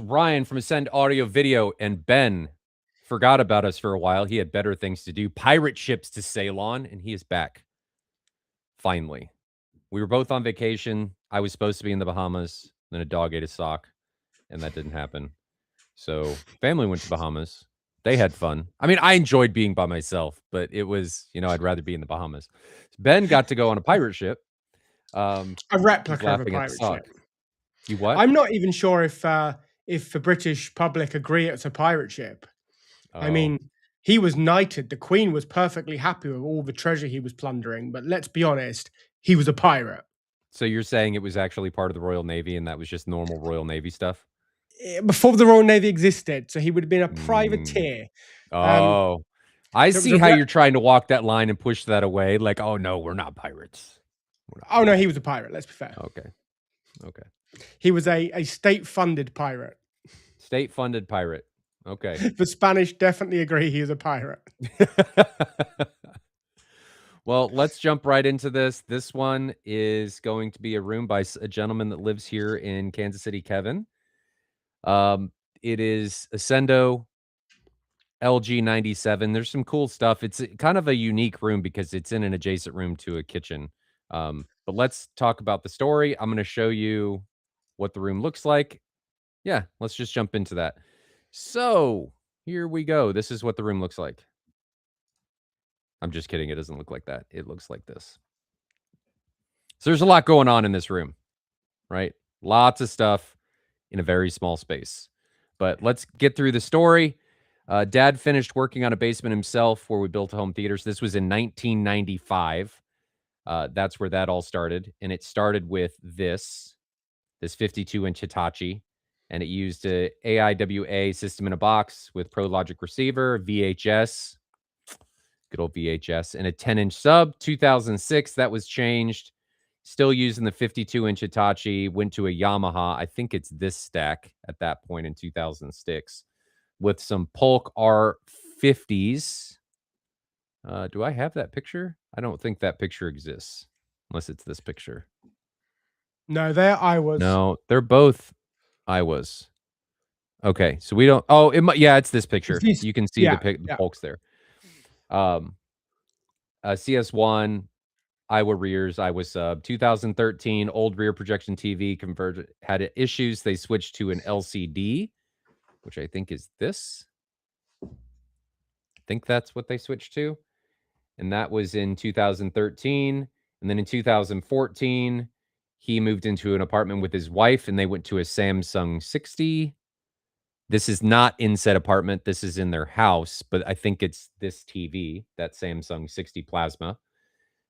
Ryan from Ascend Audio Video, and Ben forgot about us for a while. He had better things to do. Pirate ships to sail on, and he is back. Finally. We were both on vacation. I was supposed to be in the Bahamas. Then a dog ate a sock, and that didn't happen. So family went to Bahamas. They had fun. I mean, I enjoyed being by myself, but it was, I'd rather be in the Bahamas. Ben got to go on a pirate ship. A replica of a pirate ship. You what? I'm not even sure if the British public agree it's a pirate ship. Oh. I mean, he was knighted. The Queen was perfectly happy with all the treasure he was plundering. But let's be honest, he was a pirate. So you're saying it was actually part of the Royal Navy and that was just normal Royal Navy stuff? Before the Royal Navy existed. So he would have been a privateer. Oh, I see how you're trying to walk that line and push that away. Like, oh, no, we're not pirates. Oh, no, he was a pirate. Let's be fair. Okay. He was a state-funded pirate. State-funded pirate. Okay. The Spanish definitely agree he is a pirate. Well, let's jump right into this. This one is going to be a room by a gentleman that lives here in Kansas City, Kevin. It is Ascendo LG97. There's some cool stuff. It's kind of a unique room because it's in an adjacent room to a kitchen. But let's talk about the story. I'm going to show you what the room looks like. Yeah, let's just jump into that. So here we go. This is what the room looks like. I'm just kidding. It doesn't look like that. It looks like this. So there's a lot going on in this room, right? Lots of stuff in a very small space. But let's get through the story. Dad finished working on a basement himself where we built home theaters. This was in 1995. That's where that all started. And it started with this 52-inch Hitachi. And it used a AIWA system in a box with Pro Logic receiver, VHS, good old VHS, and a 10-inch sub. 2006, that was changed. Still using the 52-inch Hitachi, went to a Yamaha. I think it's this stack at that point in 2006 with some Polk R50s. Do I have that picture? I don't think that picture exists unless it's this picture. No, they're Iowas. No, they're both Iowas. Okay, so we don't. Oh, yeah, it's this picture. You can see the Polks there. CS1, Iowa rears, Iowa sub. 2013, old rear projection TV converted, had issues. They switched to an LCD, which I think is this. I think that's what they switched to. And that was in 2013. And then in 2014, he moved into an apartment with his wife, and they went to a Samsung 60. This is not in said apartment. This is in their house, but I think it's this TV, that Samsung 60 Plasma.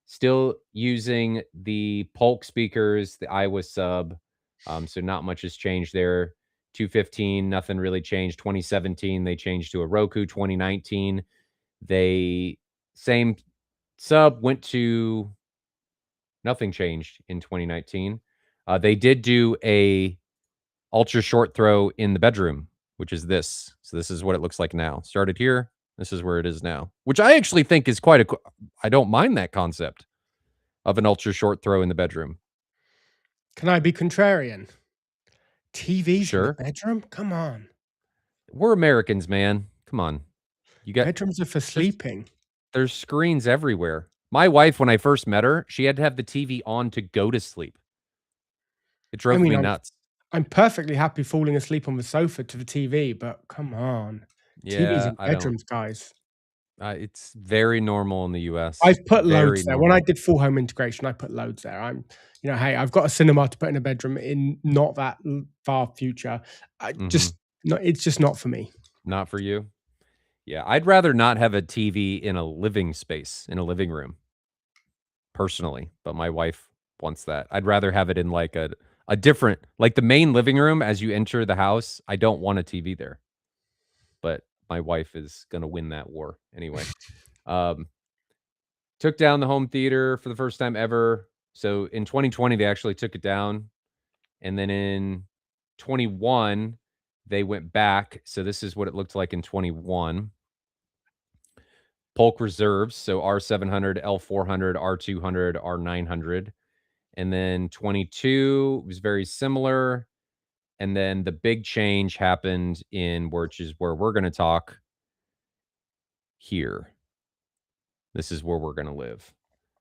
Still using the Polk speakers, the Iowa sub. So not much has changed there. 2015, nothing really changed. 2017, they changed to a Roku. 2019, same sub, went to nothing changed in 2019. They did do a ultra short throw in the bedroom, which is this. So this is what it looks like now. Started here. This is where it is now, which I actually think is I don't mind that concept of an ultra short throw in the bedroom. Can I be contrarian? TVs in the bedroom? Come on. We're Americans, man. Come on. Bedrooms are for sleeping. There's screens everywhere. My wife, when I first met her, she had to have the TV on to go to sleep. It drove me nuts. I'm perfectly happy falling asleep on the sofa to the TV, but come on. Yeah, TVs in bedrooms, guys. It's very normal in the US. I've put loads there. When I did full home integration, I put loads there. Hey, I've got a cinema to put in a bedroom in not that far future. It's just not for me. Not for you? Yeah, I'd rather not have a TV in a living space, in a living room, personally. But my wife wants that. I'd rather have it in like a different, like the main living room as you enter the house. I don't want a TV there. But my wife is going to win that war anyway. Took down the home theater for the first time ever. So in 2020, they actually took it down. And then in 21, they went back. So this is what it looked like in 21. Polk reserves. So R700, L400, R200, R900. And then 22 was very similar. And then the big change happened in, which is where we're going to talk here. This is where we're going to live.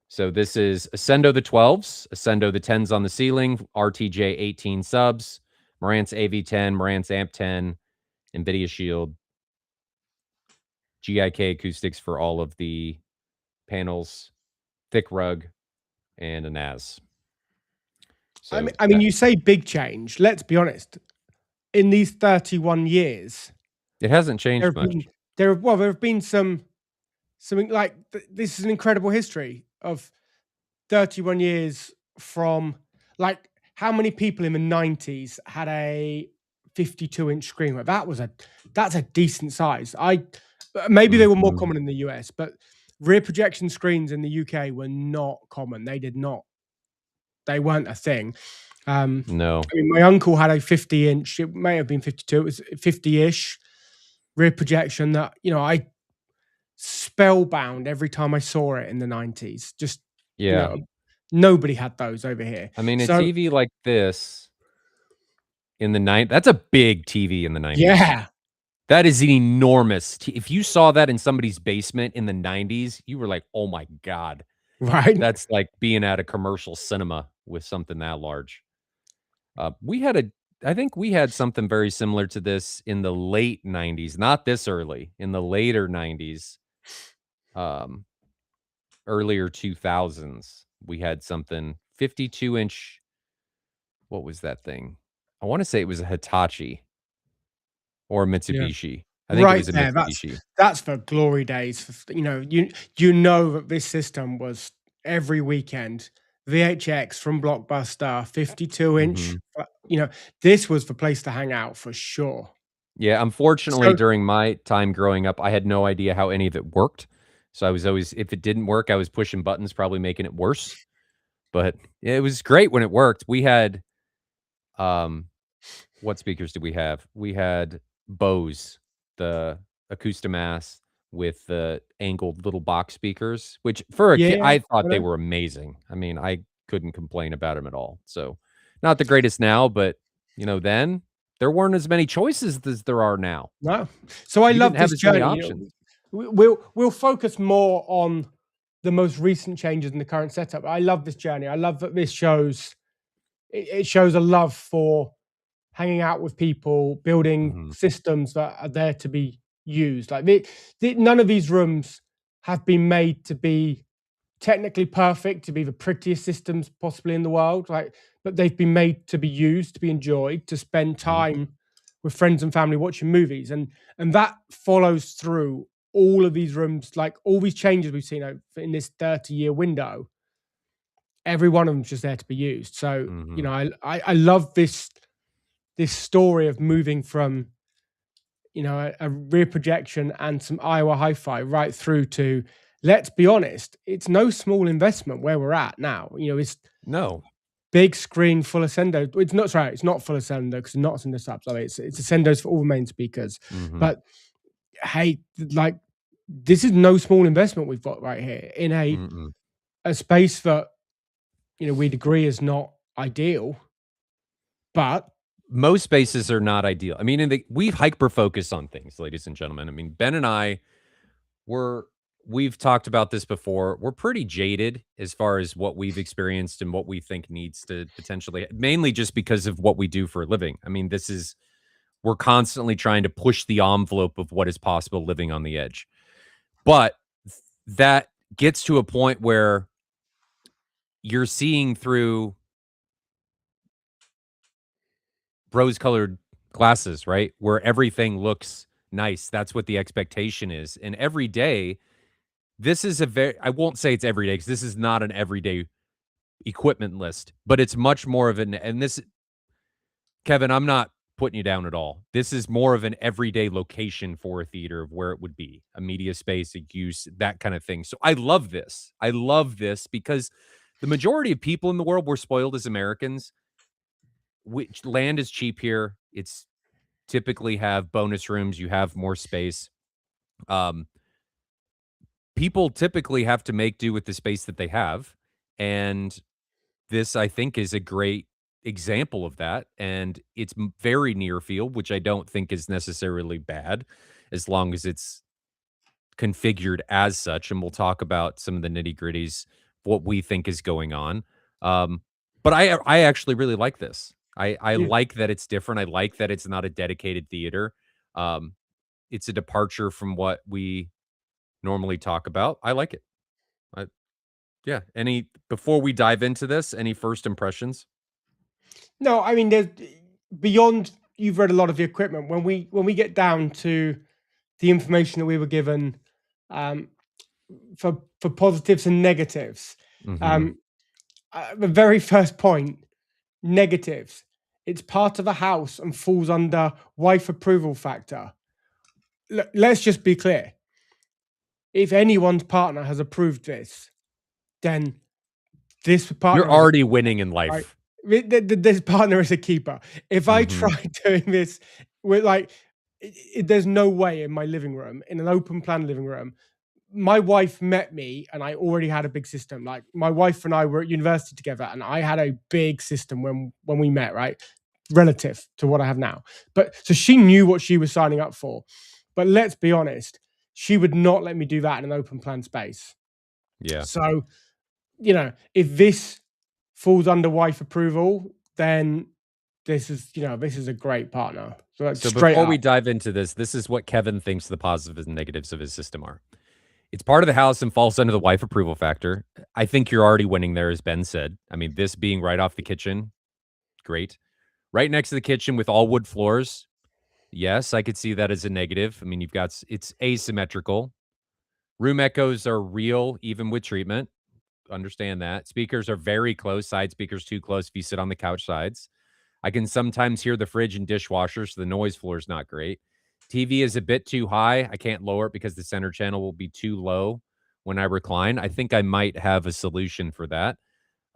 So this is Ascendo The12s, Ascendo The10s on the ceiling, RTJ 18 subs, Marantz AV 10, Marantz AMP 10, Nvidia Shield, GIK Acoustics for all of the panels, thick rug, and a NAS. So I mean, you say big change. Let's be honest. In these 31 years, it hasn't changed much. There have been something like this is an incredible history of 31 years from, like, how many people in the 90s had a 52-inch screen? That's a decent size. Maybe they were more common in the US, but rear projection screens in the UK were not common. They weren't a thing. No. I mean, my uncle had a 50-inch, it may have been 52, it was 50-ish rear projection that, I spellbound every time I saw it in the 90s. Just, Yeah. Nobody had those over here. I mean, a TV like this in the that's a big TV in the 90s. Yeah. That is an enormous. If you saw that in somebody's basement in the 90s, you were like, oh my God. Right. That's like being at a commercial cinema with something that large. I think we had something very similar to this in the late 90s, not this early, in the later 90s, earlier 2000s. We had something 52-inch. What was that thing? I want to say it was a Hitachi or a Mitsubishi. Yeah. I think it was a Mitsubishi. That's for glory days. You know that this system was every weekend. VHX from Blockbuster, 52-inch. This was the place to hang out for sure. Yeah, unfortunately, during my time growing up, I had no idea how any of it worked. So I was always, if it didn't work, I was pushing buttons, probably making it worse. But it was great when it worked. We had, what speakers did we have? We had Bose, the Acoustimass with the angled little box speakers, which for a kid, I thought they were amazing. I mean, I couldn't complain about them at all. So not the greatest now, but then there weren't as many choices as there are now. No. So I love this journey. We'll focus more on the most recent changes in the current setup. I love this journey. I love that this shows a love for hanging out with people, building systems that are there to be used. Like none of these rooms have been made to be technically perfect, to be the prettiest systems possibly in the world, right? But they've been made to be used, to be enjoyed, to spend time with friends and family watching movies, and that follows through all of these rooms. Like all these changes we've seen in this 30-year window, every one of them's just there to be used. So I love this story of moving from a rear projection and some Iowa hi-fi right through to, let's be honest, it's no small investment where we're at now. It's big screen full Ascendo. It's not full Ascendo because it's not Ascendo subs. I mean, it's Ascendos for all the main speakers. But hey, like this is no small investment we've got right here in a space that we'd agree is not ideal, but most spaces are not ideal. I mean, we hyper focus on things, ladies and gentlemen. I mean, Ben and I we've talked about this before. We're pretty jaded as far as what we've experienced and what we think needs to potentially, mainly just because of what we do for a living. I mean, we're constantly trying to push the envelope of what is possible living on the edge. But that gets to a point where you're seeing through rose-colored glasses, right? Where everything looks nice. That's what the expectation is. And every day, this is I won't say it's every day because this is not an everyday equipment list, but it's much more of Kevin, I'm not putting you down at all. This is more of an everyday location for a theater of where it would be, a media space, a use, that kind of thing. So I love this. I love this because the majority of people in the world, we're spoiled as Americans. Which land is cheap here. It's typically have bonus rooms. You have more space. People typically have to make do with the space that they have. And this, I think, is a great example of that, and it's very near field, which I don't think is necessarily bad, as long as it's configured as such. And we'll talk about some of the nitty gritties, what we think is going on. But I actually really like this. I Yeah. like that it's different. I like that it's not a dedicated theater. Um, it's a departure from what we normally talk about. I like it. I, yeah. Any before we dive into this, any first impressions? No, I mean, there's beyond. You've read a lot of the equipment. When we get down to the information that we were given, um, for positives and negatives, Hmm. um, the very first point, negatives. It's part of a house and falls under wife approval factor. Let's just be clear. If anyone's partner has approved this, then this You're partner is a already winning in right. life. This partner is a keeper. If I Hmm. try doing this with like, there's no way in my living room, in an open plan living room. My wife met me, and I already had a big system. Like my wife and I were at university together, and I had a big system when we met, right? Relative to what I have now. But so she knew what she was signing up for. But let's be honest, she would not let me do that in an open plan space. Yeah. So, if this falls under wife approval, then this is a great partner. So that's So straight before we up. dive into this, this is what Kevin thinks the positives and negatives of his system are. It's part of the house and falls under the wife approval factor. I think you're already winning there, as Ben said. I mean, this being right off the kitchen, great. Right next to the kitchen with all wood floors. Yes, I could see that as a negative. I mean, it's asymmetrical. Room echoes are real, even with treatment. Understand that. Speakers are very close. Side speakers too close if you sit on the couch sides. I can sometimes hear the fridge and dishwasher, so the noise floor is not great. TV is a bit too high. I can't lower it because the center channel will be too low when I recline. I think I might have a solution for that.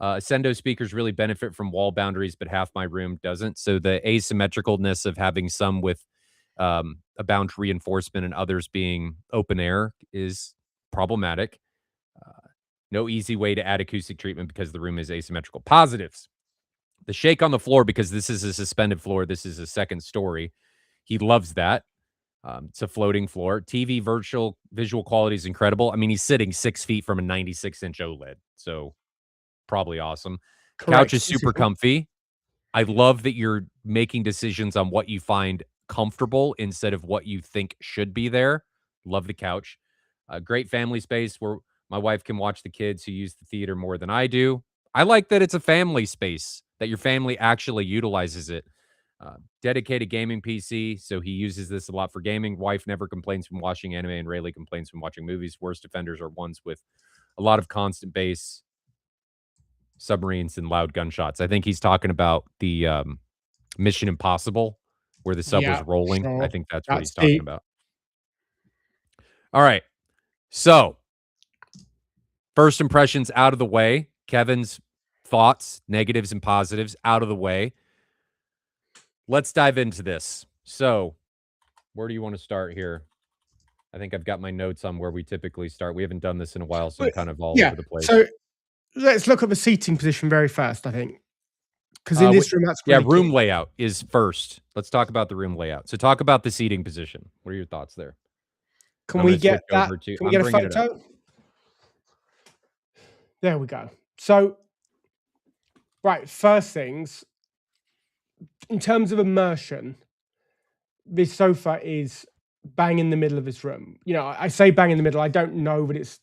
Ascendo speakers really benefit from wall boundaries, but half my room doesn't. So the asymmetricalness of having some with a bound reinforcement and others being open air is problematic. No easy way to add acoustic treatment because the room is asymmetrical. Positives. The shake on the floor, because this is a suspended floor. This is a second story. He loves that. It's a floating floor. TV virtual visual quality is incredible. I mean, he's sitting 6 feet from a 96-inch OLED. So probably awesome. Couch Correct. is super comfy. I love that you're making decisions on what you find comfortable instead of what you think should be there. Love the couch. Great family space where my wife can watch the kids who use the theater more than I do. I like that it's a family space, that your family actually utilizes it. Dedicated gaming PC, so he uses this a lot for gaming. Wife never complains from watching anime and rarely complains from watching movies. Worst offenders are ones with a lot of constant bass, submarines, and loud gunshots. I think he's talking about the Mission Impossible where the sub was Yeah, rolling. I sure. think that's what That's he's talking deep. about. All right. So, first impressions out of the way. Kevin's thoughts, negatives and positives out of the way. Let's dive into this. So, where do you want to start here? I think I've got my notes on where we typically start. We haven't done this in a while, so I'm But kind of all yeah, over the place. so let's look at the seating position very first, I think, because in Wait, this room, that's yeah, really room key. layout is first. Let's talk about the room layout. So, talk about the seating position. What are your thoughts there? Can I'm we going to get switch that? over to, Can we I'm get a bringing it up. photo? There we go. So, right, first things, in terms of immersion, this sofa is bang in the middle of this room. I say bang in the middle. I don't know that it's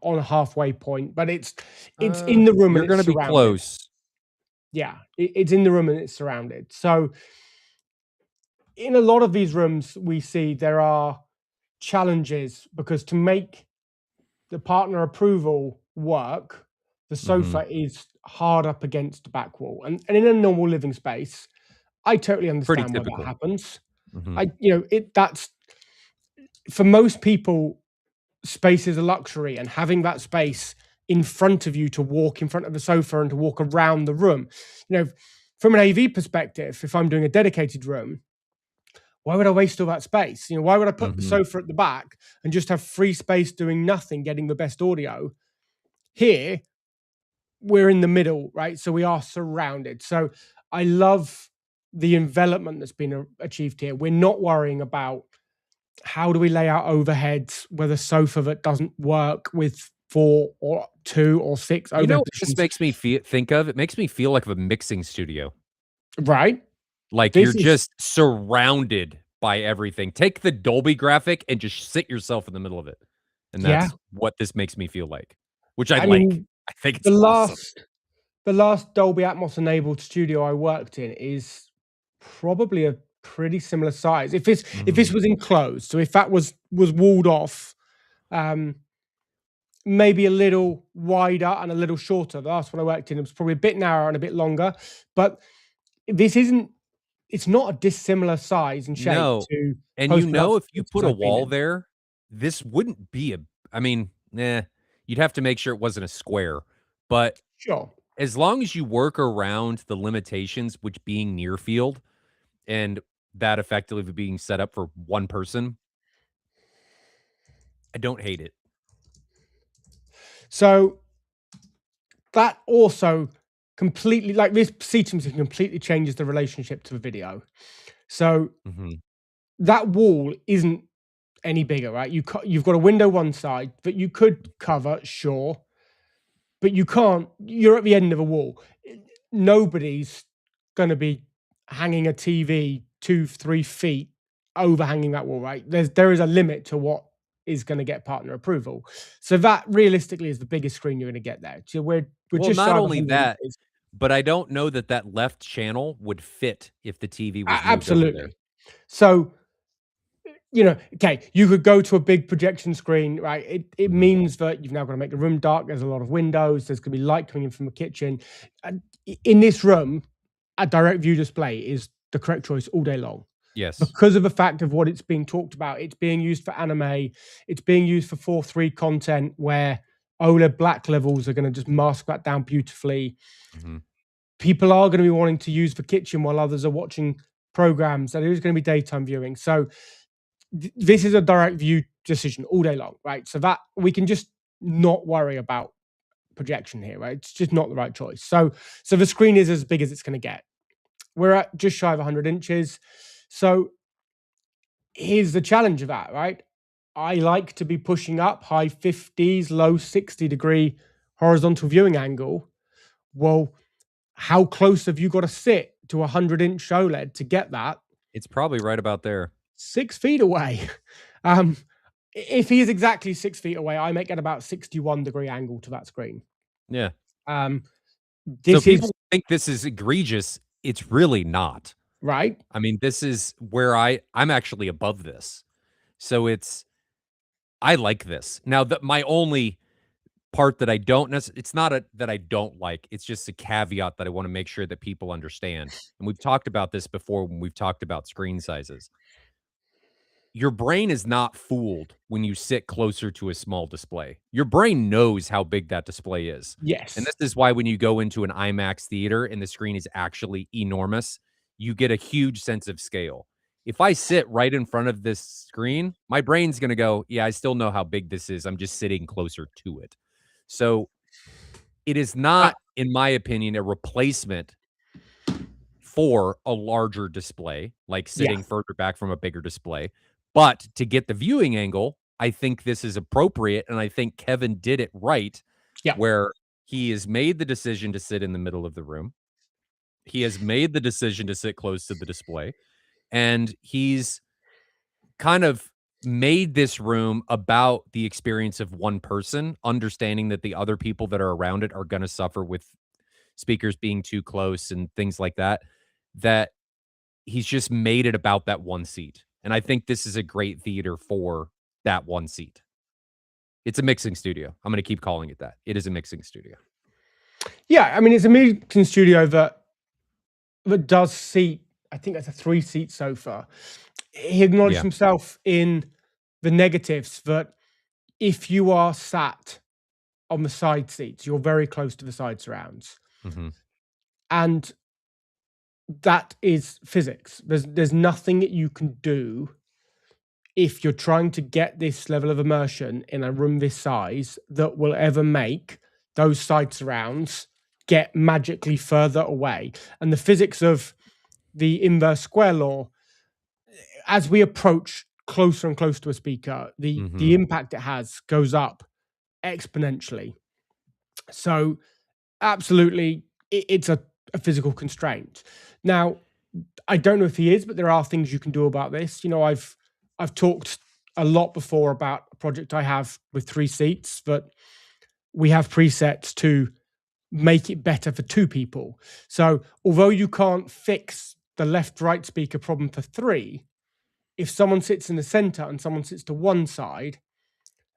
on a halfway point, but it's in the room and You're it's going to be surrounded. close. Yeah, it's in the room and it's surrounded. So in a lot of these rooms, we see there are challenges because to make the partner approval work, the Hmm. sofa is hard up against the back wall. And in a normal living space, I totally Pretty understand why that typical. happens. Hmm. That's for most people, space is a luxury, and having that space in front of you to walk in front of the sofa and to walk around the room. From an AV perspective, if I'm doing a dedicated room, why would I waste all that space? Why would I put the Hmm. sofa at the back and just have free space doing nothing, getting the best audio? Here, we're in the middle, right? So we are surrounded. So I love the envelopment that's been achieved here. We're not worrying about how do we lay out overheads with a sofa that doesn't work with 4 or 2 or 6 You know overhead what this positions. makes me think of? It makes me feel like a mixing studio. Right. Like you're just surrounded by everything. Take the Dolby graphic and just sit yourself in the middle of it. And Yeah. that's what this makes me feel like, which I I like. mean, I think it's the awesome. last Dolby Atmos enabled studio I worked in is probably a pretty similar size. If this was enclosed, so if that was walled off, maybe a little wider and a little shorter. The last one I worked in, it was probably a bit narrower and a bit longer. But this isn't. It's not a dissimilar size and shape No. to And post-production if you put a I've been wall in. there, this wouldn't be a I mean, you'd have to make sure it wasn't a square. But Sure. as long as you work around the limitations, which being near field and that effectively being set up for one person, I don't hate it. So that also completely, like this seating system completely changes the relationship to the video. So that wall isn't any bigger, right? You've got a window one side that you could cover, sure, but you can't. You're at the end of a wall. Nobody's going to be hanging a TV 2-3 feet overhanging that wall, right? There is a limit to what is going to get partner approval. So that realistically is the biggest screen you're going to get there. So we're just not shy of only 100 that, inches. but I don't know that left channel would fit if the TV was moved over there. Absolutely. So, okay, you could go to a big projection screen, right? It means that you've now got to make the room dark. There's a lot of windows. There's going to be light coming in from the kitchen. And in this room, a direct view display is the correct choice all day long. Yes. Because of the fact of what it's being talked about. It's being used for anime. It's being used for 4:3 content where OLED black levels are going to just mask that down beautifully. People are going to be wanting to use the kitchen while others are watching programs. And it is going to be daytime viewing. So this is a direct view decision all day long, right? So that we can just not worry about projection here, right? It's just not the right choice. So the screen is as big as it's going to get. We're at just shy of 100 inches. So here's the challenge of that, right? I like to be pushing up high 50s, low 60-degree horizontal viewing angle. Well, how close have you got to sit to a 100-inch OLED to get that? It's probably right about there. 6 feet away. If he is exactly 6 feet away, I might get about 61-degree angle to that screen. Yeah. So people think this is egregious. It's really not. Right. I mean, this is where I'm actually above this. So I like this. Now, my only part that I don't it's not that I don't like. It's just a caveat that I want to make sure that people understand. And we've talked about this before when we've talked about screen sizes. Your brain is not fooled when you sit closer to a small display. Your brain knows how big that display is. Yes. And this is why when you go into an IMAX theater and the screen is actually enormous, you get a huge sense of scale. If I sit right in front of this screen, my brain's going to go, yeah, I still know how big this is. I'm just sitting closer to it. So it is not, in my opinion, a replacement for a larger display, like sitting further back from a bigger display. But to get the viewing angle, I think this is appropriate. And I think Kevin did it right, where he has made the decision to sit in the middle of the room. He has made the decision to sit close to the display. And he's kind of made this room about the experience of one person, understanding that the other people that are around it are going to suffer with speakers being too close and things like that, that he's just made it about that one seat. And I think this is a great theater for that one seat. It's a mixing studio. I'm going to keep calling it that. It is a mixing studio. Yeah, I mean, it's a mixing studio that does seat, I think that's a 3-seat sofa. He acknowledged himself in the negatives that if you are sat on the side seats, you're very close to the side surrounds. And that is physics. There's nothing that you can do if you're trying to get this level of immersion in a room this size that will ever make those side surrounds get magically further away. And the physics of the inverse square law, as we approach closer and closer to a speaker, the impact it has goes up exponentially. So absolutely, it's a physical constraint. Now, I don't know if he is, but there are things you can do about this. You know, I've talked a lot before about a project I have with 3 seats, that we have presets to make it better for 2 people. So although you can't fix the left-right speaker problem for 3, if someone sits in the center and someone sits to one side,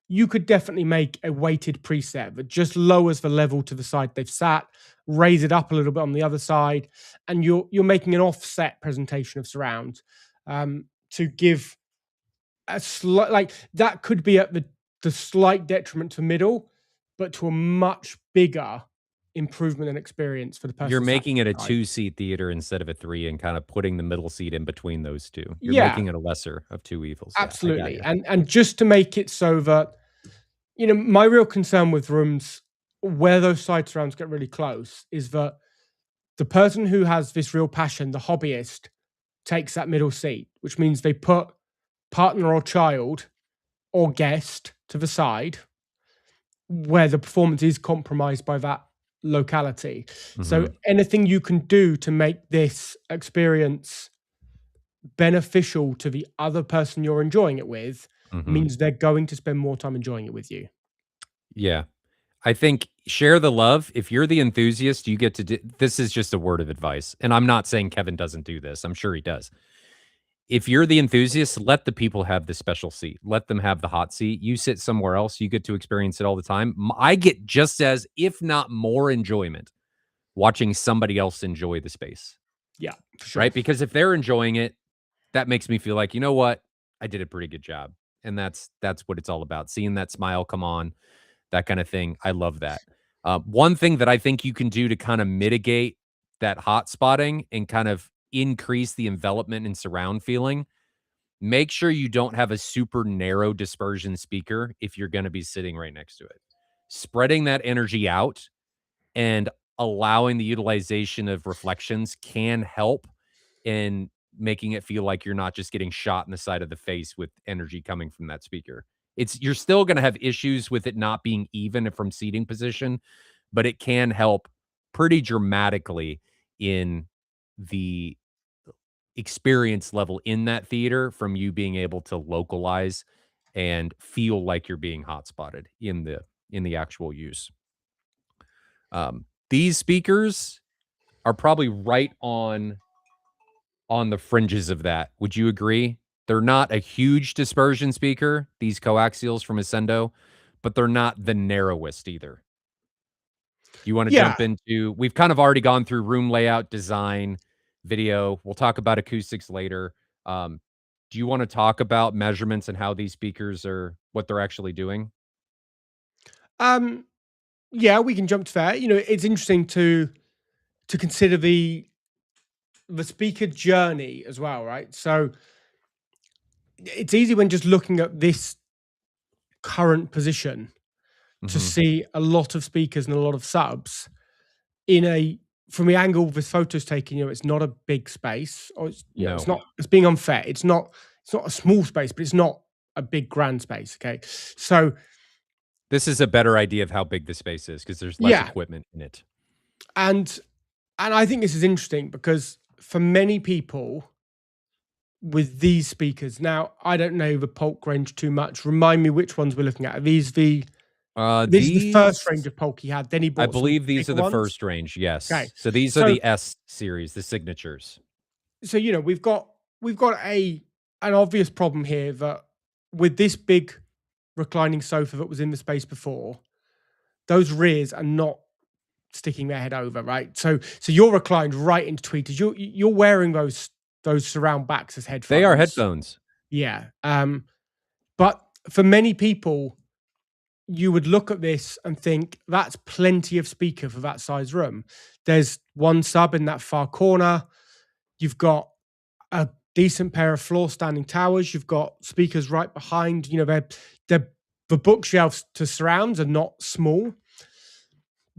you could definitely make a weighted preset that just lowers the level to the side they've sat, raise it up a little bit on the other side, and you're making an offset presentation of surround to give a slight, like that could be at the slight detriment to middle, but to a much bigger improvement and experience for the person. You're making it a 2-seat theater instead of a 3 and kind of putting the middle seat in between those 2. You're making it a lesser of 2 evils. Absolutely. Yeah, and just to make it so that, you know, my real concern with rooms where those side surrounds get really close is that the person who has this real passion, the hobbyist, takes that middle seat, which means they put partner or child or guest to the side where the performance is compromised by that locality. So anything you can do to make this experience beneficial to the other person you're enjoying it with means they're going to spend more time enjoying it with you. Yeah. I think share the love. If you're the enthusiast, you get to do, this is just a word of advice. And I'm not saying Kevin doesn't do this. I'm sure he does. If you're the enthusiast, let the people have the special seat. Let them have the hot seat. You sit somewhere else. You get to experience it all the time. I get just as, if not more, enjoyment watching somebody else enjoy the space. Yeah, for sure. Right? Because if they're enjoying it, that makes me feel like, you know what? I did a pretty good job. And that's what it's all about. Seeing that smile come on, that kind of thing. I love that. One thing that I think you can do to kind of mitigate that hot spotting and kind of increase the envelopment and surround feeling, make sure you don't have a super narrow dispersion speaker if you're going to be sitting right next to it. Spreading that energy out and allowing the utilization of reflections can help in making it feel like you're not just getting shot in the side of the face with energy coming from that speaker. You're still going to have issues with it not being even from seating position, but it can help pretty dramatically in the experience level in that theater from you being able to localize and feel like you're being hot spotted in the actual use. These speakers are probably right on the fringes of that. Would you agree? They're not a huge dispersion speaker, these coaxials from Ascendo, but they're not the narrowest either. Do you want to jump into, we've kind of already gone through room layout, design, video. We'll talk about acoustics later. Do you want to talk about measurements and how these speakers are, what they're actually doing? Yeah, we can jump to that. You know, it's interesting to consider the speaker journey as well, right? So it's easy when just looking at this current position to see a lot of speakers and a lot of subs from the angle this photo's taken. You know, it's not a big space, or it's it's being unfair. It's not a small space, but it's not a big grand space. Okay, so this is a better idea of how big the space is because there's less equipment in it. And I think this is interesting because for many people with these speakers, now I don't know the Polk range too much. Remind me which ones we're looking at. Are these this is the first range of Polk he had. Then he bought. I believe these are the first range. Yes. Okay. So these are the S series, the signatures. So you know we've got an obvious problem here that with this big reclining sofa that was in the space before, those rears are not sticking their head over, right? So you're reclined right into tweeters. You're wearing those surround backs as headphones. They are headphones. Yeah. But for many people, you would look at this and think that's plenty of speaker for that size room. There's one sub in that far corner. You've got a decent pair of floor standing towers. You've got speakers right behind. You know, the bookshelves to surrounds are not small.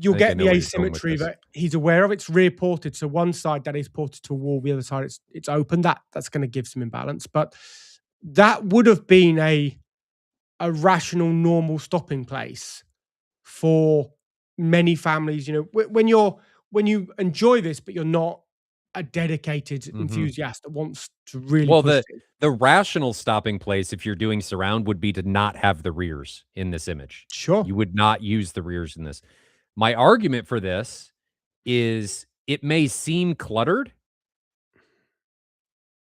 you'll think I get know the where you're going with asymmetry this. that he's aware of. It's rear ported, so one side that is ported to a wall, the other side it's open. That's going to give some imbalance, but that would have been a rational, normal stopping place for many families. You know, when you enjoy this, but you're not a dedicated Mhm. enthusiast that wants to really Well, push the it. the rational stopping place if you're doing surround would be to not have the rears in this image. Sure. You would not use the rears in this. My argument for this is it may seem cluttered.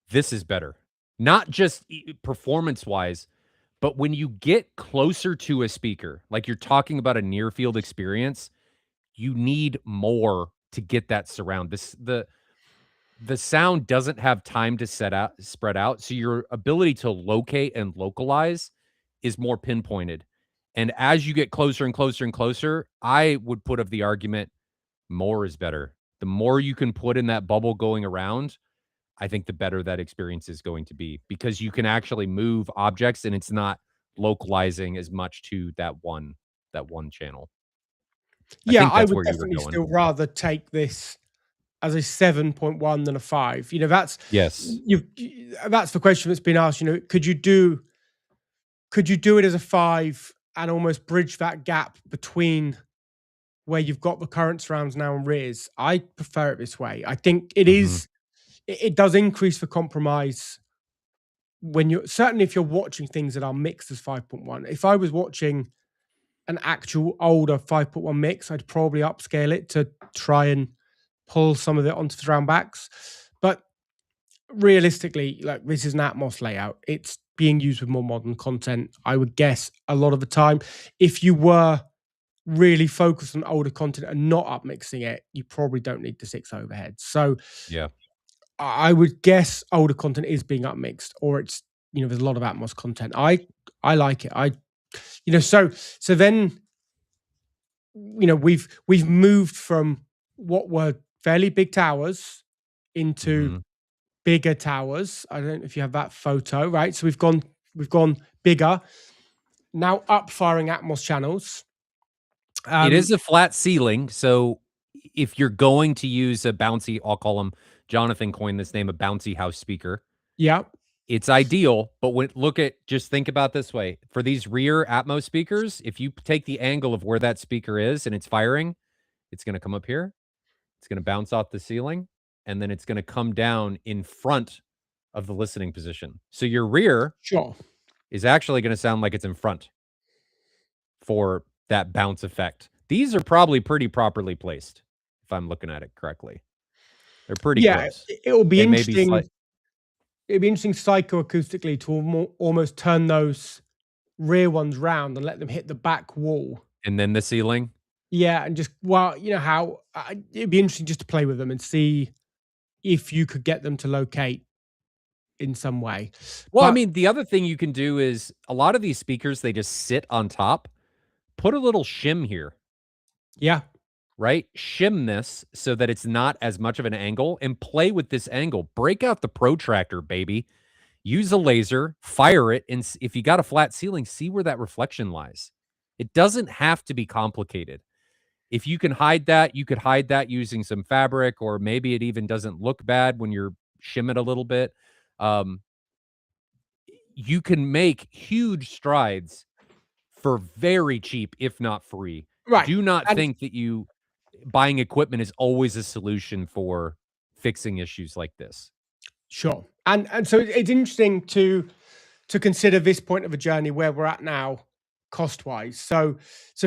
This is better. Not just performance-wise, but when you get closer to a speaker, like you're talking about a near field experience, you need more to get that surround. The sound doesn't have time to spread out, so your ability to locate and localize is more pinpointed. And as you get closer and closer and closer, I would put up the argument more is better. The more you can put in that bubble going around, I think the better that experience is going to be because you can actually move objects and it's not localizing as much to that one channel. I Yeah, think I that's would where you were definitely going. still rather take this as a 7.1 than a 5. You know, that's Yes. that's the question that's been asked. You know, could you do it as a 5 and almost bridge that gap between where you've got the current surrounds now and rears? I prefer it this way. I think Mhm. it does increase the compromise when you're certainly if you're watching things that are mixed as 5.1. If I was watching an actual older 5.1 mix, I'd probably upscale it to try and pull some of it onto the surround backs. But realistically, like this is an Atmos layout. It's being used with more modern content. I would guess a lot of the time, if you were really focused on older content and not upmixing it, you probably don't need the 6 overheads. So Yeah. I would guess older content is being upmixed, or it's there's a lot of Atmos content. I like it. So then we've moved from what were fairly big towers into Mhm. bigger towers. I don't know if you have that photo, right? So we've gone bigger. Now up firing Atmos channels. It Um, is a flat ceiling, so if you're going to use a bouncy, I'll call him Jonathan coined this name, a bouncy house speaker. yeah, It's ideal, but just think about this way. For these rear Atmos speakers, if you take the angle of where that speaker is and it's firing, it's gonna come up here, it's gonna bounce off the ceiling, and then it's gonna come down in front of the listening position. So your rear sure. is actually gonna sound like it's in front for that bounce effect. These are probably pretty properly placed, if I'm looking at it correctly. They're pretty Yeah, close. it'll be They may be interesting. It'd be interesting psychoacoustically to almost turn those rear ones round and let them hit the back wall. and then the ceiling. Yeah, and just how it'd be interesting just to play with them and see if you could get them to locate in some way. Well, I But mean, the other thing you can do is a lot of these speakers, they just sit on top. Put a little shim here, yeah, right? Shim this so that it's not as much of an angle and play with this angle. Break out the protractor, baby. Use a laser, fire it, and if you got a flat ceiling, see where that reflection lies. It doesn't have to be complicated. If you can hide that, you could hide that using some fabric, or maybe it even doesn't look bad when you're shim it a little bit. Um, you can make huge strides for very cheap, if not free. right. Do not And think that you buying equipment is always a solution for fixing issues like this. sure. And so it's interesting to consider this point of a journey where we're at now cost wise. So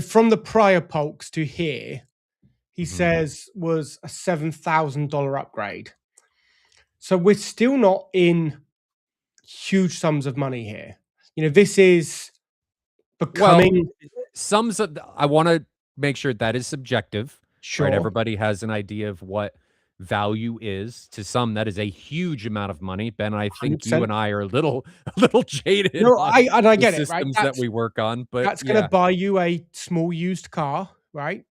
from the prior Polks to here, he Mhm. says was a $7,000 upgrade. So we're still not in huge sums of money here. This is Well, becoming sums of I wanna make sure that is subjective, right? sure Everybody has an idea of what value is. To some, that is a huge amount of money. Ben, I think you 100%. and I are a little a little jaded No, on I the get it, right? systems that we work on, but That's gonna yeah. buy you a small used car, right?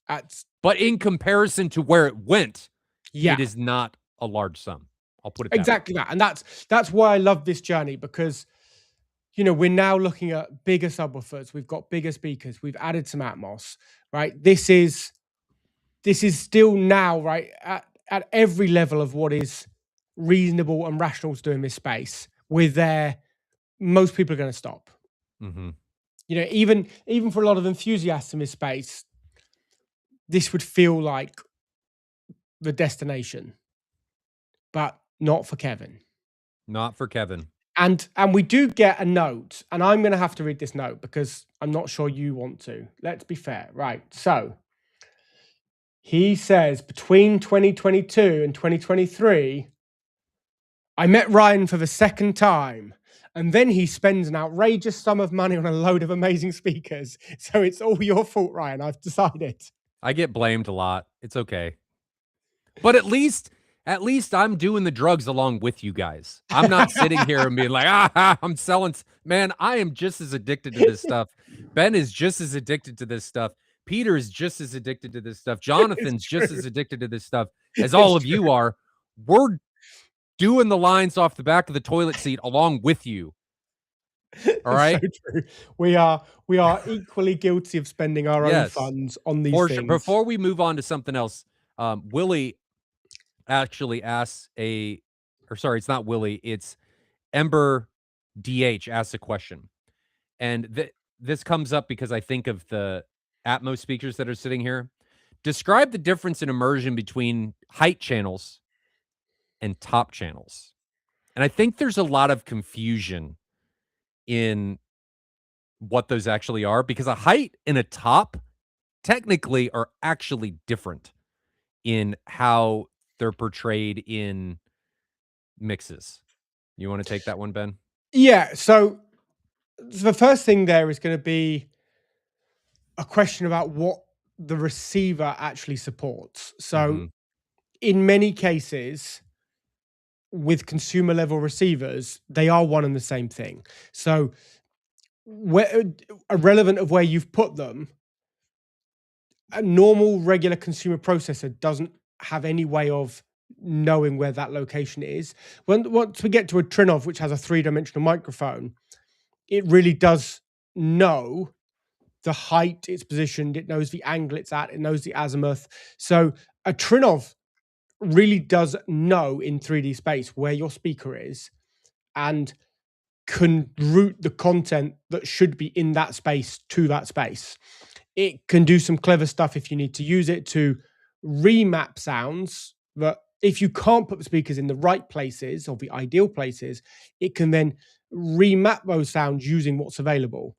That's But in comparison to where it went, yeah, it is not a large sum. I'll put it that way. exactly that. And that's why I love this journey because you know, we're now looking at bigger subwoofers. We've got bigger speakers. We've added some Atmos, right? This is still now, right, at every level of what is reasonable and rational to do in this space. We're there. Most people are going to stop. Mm-hmm. You know, even for a lot of enthusiasts in this space, this would feel like the destination, but not for Kevin. Not for Kevin. And we do get a note, and I'm going to have to read this note because I'm not sure you want to. Let's be fair, right? So he says, between 2022 and 2023, I met Ryan for the second time, and then he spends an outrageous sum of money on a load of amazing speakers. So it's all your fault, Ryan. I've decided. I get blamed a lot. It's okay. But at least I'm doing the drugs along with you guys. I'm not sitting here and being like, I'm selling. Man, I am just as addicted to this stuff. Ben is just as addicted to this stuff. Peter is just as addicted to this stuff. Jonathan's just as addicted to this stuff as all of you are. We're doing the lines off the back of the toilet seat along with you. All right. So true. We are equally guilty of spending our own funds on these things. Sure. Before we move on to something else, Willie actually asks it's not Willie, it's Ember DH asks a question. And this comes up because I think of the Atmos speakers that are sitting here. Describe the difference in immersion between height channels and top channels. And I think there's a lot of confusion in what those actually are, because a height and a top technically are actually different in how they're portrayed in mixes. You want to take that one, Ben? Yeah. So the first thing there is going to be a question about what the receiver actually supports. So in many cases, with consumer level receivers, they are one and the same thing. So irrelevant of where you've put them, a normal regular consumer processor doesn't have any way of knowing where that location is. Once we get to a Trinov, which has a 3-dimensional microphone, it really does know the height it's positioned, it knows the angle it's at, it knows the azimuth. So a Trinov really does know in 3D space where your speaker is and can route the content that should be in that space to that space. It can do some clever stuff if you need to use it to remap sounds, that if you can't put the speakers in the right places or the ideal places, it can then remap those sounds using what's available.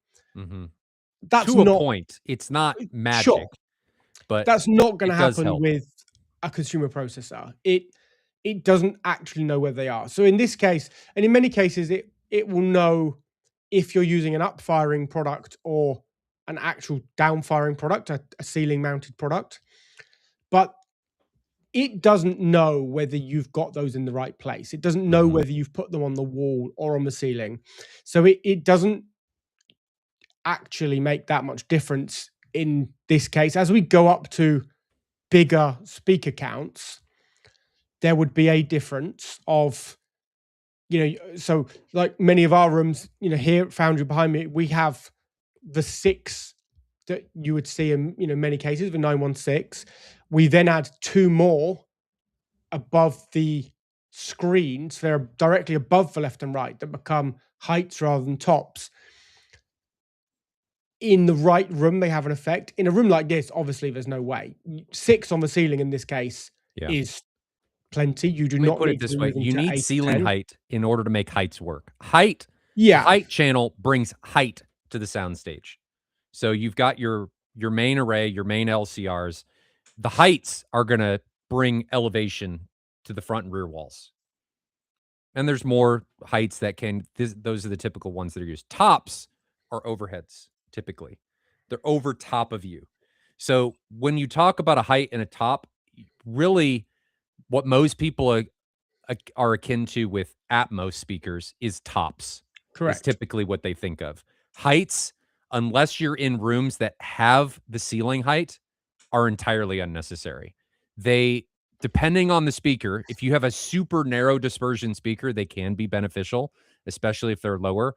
That's to a point. It's not magic, sure, but that's not going to happen with a consumer processor. It doesn't actually know where they are. So in this case, and in many cases, it will know if you're using an up-firing product or an actual down-firing product, a ceiling-mounted product. But it doesn't know whether you've got those in the right place. It doesn't know whether you've put them on the wall or on the ceiling. So it doesn't actually make that much difference in this case. As we go up to bigger speaker counts, there would be a difference of, so like many of our rooms, here at Foundry behind me, we have the 6 that you would see in many cases, the 916. We then add 2 more above the screens. They're directly above the left and right that become heights rather than tops. In the right room, they have an effect. In a room like this, obviously, there's no way. 6 on the ceiling in this case is plenty. You do not put it this way. You need ceiling height in order to make heights work. Height channel brings height to the soundstage. So you've got your main array, your main LCRs. The heights are going to bring elevation to the front and rear walls. And there's more heights that those are the typical ones that are used. Tops are overheads, typically. They're over top of you. So when you talk about a height and a top, really what most people are akin to with Atmos speakers is tops. Correct. Is typically what they think of. Heights, unless you're in rooms that have the ceiling height, are entirely unnecessary. They, depending on the speaker, if you have a super narrow dispersion speaker, they can be beneficial, especially if they're lower.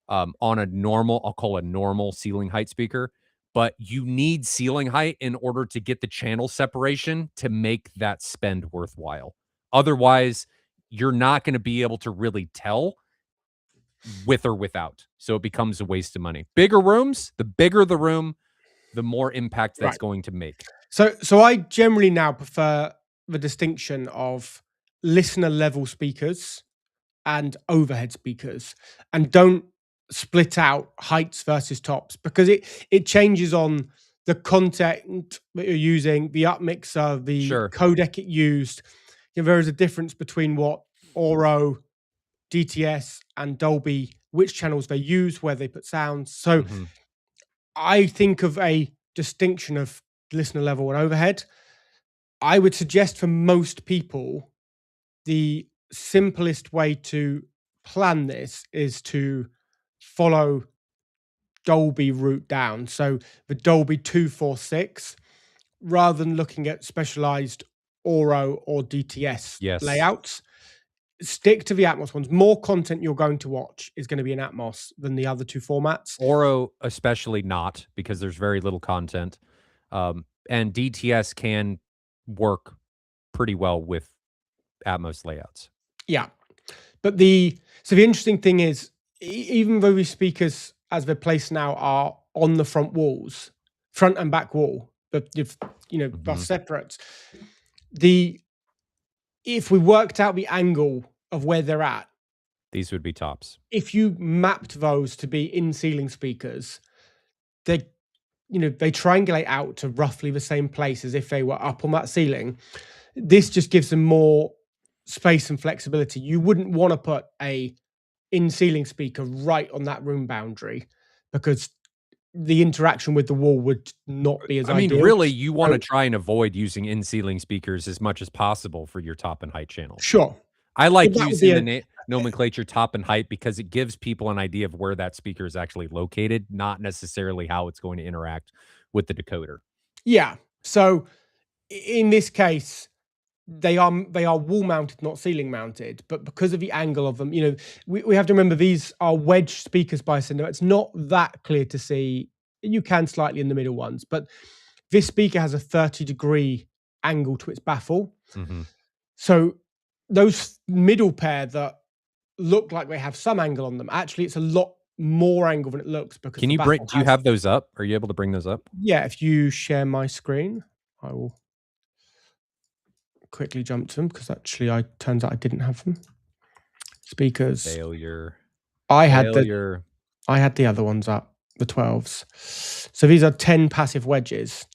on a normal, I'll call a normal ceiling height speaker, but you need ceiling height in order to get the channel separation to make that spend worthwhile. Otherwise, you're not going to be able to really tell with or without. So it becomes a waste of money. Bigger rooms, the bigger the room, the more impact that's going to make. So I generally now prefer the distinction of listener level speakers and overhead speakers, and don't split out heights versus tops, because it changes on the content that you're using, the upmixer, the codec it used. You know, there is a difference between what Oro, DTS, and Dolby, which channels they use, where they put sounds. So I think of a distinction of listener level and overhead. I would suggest for most people, the simplest way to plan this is to follow Dolby route down. So the Dolby 246, rather than looking at specialized Oro or DTS layouts, stick to the Atmos ones. More content you're going to watch is going to be in Atmos than the other two formats. Oro especially not, because there's very little content. And DTS can work pretty well with Atmos layouts. Yeah. But the interesting thing is, even though these speakers, as they're placed now, are on the front walls, front and back wall, but are separate. If we worked out the angle of where they're at, these would be tops. If you mapped those to be in ceiling speakers, they triangulate out to roughly the same place as if they were up on that ceiling. This just gives them more space and flexibility. You wouldn't want to put a in-ceiling speaker right on that room boundary, because the interaction with the wall would not be as ideal. I mean, really, you want to try and avoid using in-ceiling speakers as much as possible for your top and height channels. Sure. I like using the nomenclature top and height because it gives people an idea of where that speaker is actually located, not necessarily how it's going to interact with the decoder. Yeah. So in this case, they are wall mounted, not ceiling mounted, but because of the angle of them, we have to remember these are wedge speakers by Ascendo. It's not that clear to see. You can slightly in the middle ones, but this speaker has a 30-degree angle to its baffle. So those middle pair that look like they have some angle on them, actually it's a lot more angle than it looks. Because do you have those up? Are you able to bring those up? Yeah, if you share my screen, I will quickly jump to them, because actually turns out I didn't have them. Speakers. Failure. I had the other ones up, the 12s. So these are 10 passive wedges.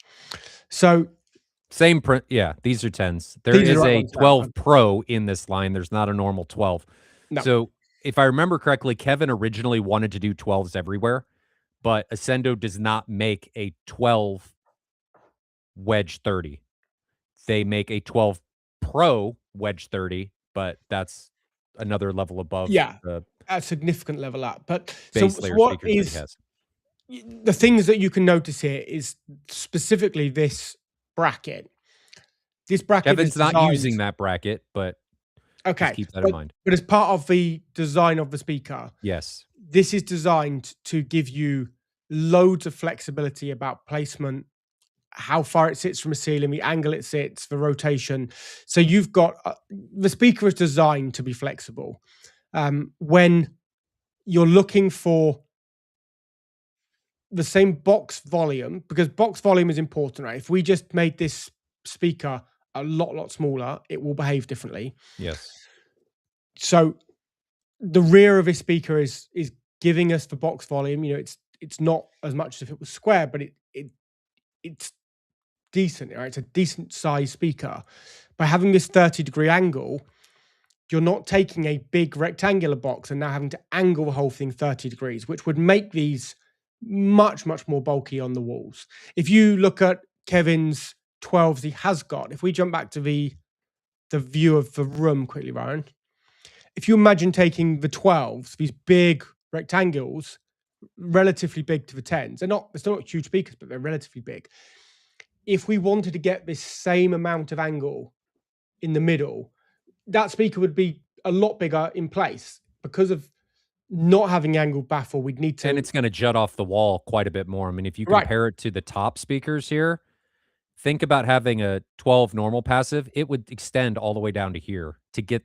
So same print. Yeah, these are 10s. There is a 12 Pro in this line. There's not a normal 12. No. So if I remember correctly, Kevin originally wanted to do 12s everywhere, but Ascendo does not make a 12 wedge 30. They make a 12 Pro wedge 30, but that's another level above. Yeah, a significant level up. But so what is the things that you can notice here is specifically this bracket. This bracket. Kevin's not using that bracket, but just keep that in mind. But as part of the design of the speaker, yes, this is designed to give you loads of flexibility about placement, how far it sits from a ceiling, the angle it sits, the rotation. So you've got the speaker is designed to be flexible. When you're looking for the same box volume, because box volume is important, right? If we just made this speaker a lot smaller, it will behave differently. Yes. So the rear of this speaker is giving us the box volume. It's not as much as if it was square, but it's decent, right? It's a decent size speaker. By having this 30-degree angle, you're not taking a big rectangular box and now having to angle the whole thing 30 degrees, which would make these much more bulky on the walls. If you look at Kevin's 12s he has got, if we jump back to the view of the room quickly, Ryan, if you imagine taking the 12s, these big rectangles, relatively big to the 10s, they're still not huge speakers, but they're relatively big. If we wanted to get this same amount of angle in the middle, that speaker would be a lot bigger in place because of not having angled baffle, we'd need to... And it's gonna jut off the wall quite a bit more. I mean, if you compare it to the top speakers here, think about having a 12 normal passive, it would extend all the way down to here to get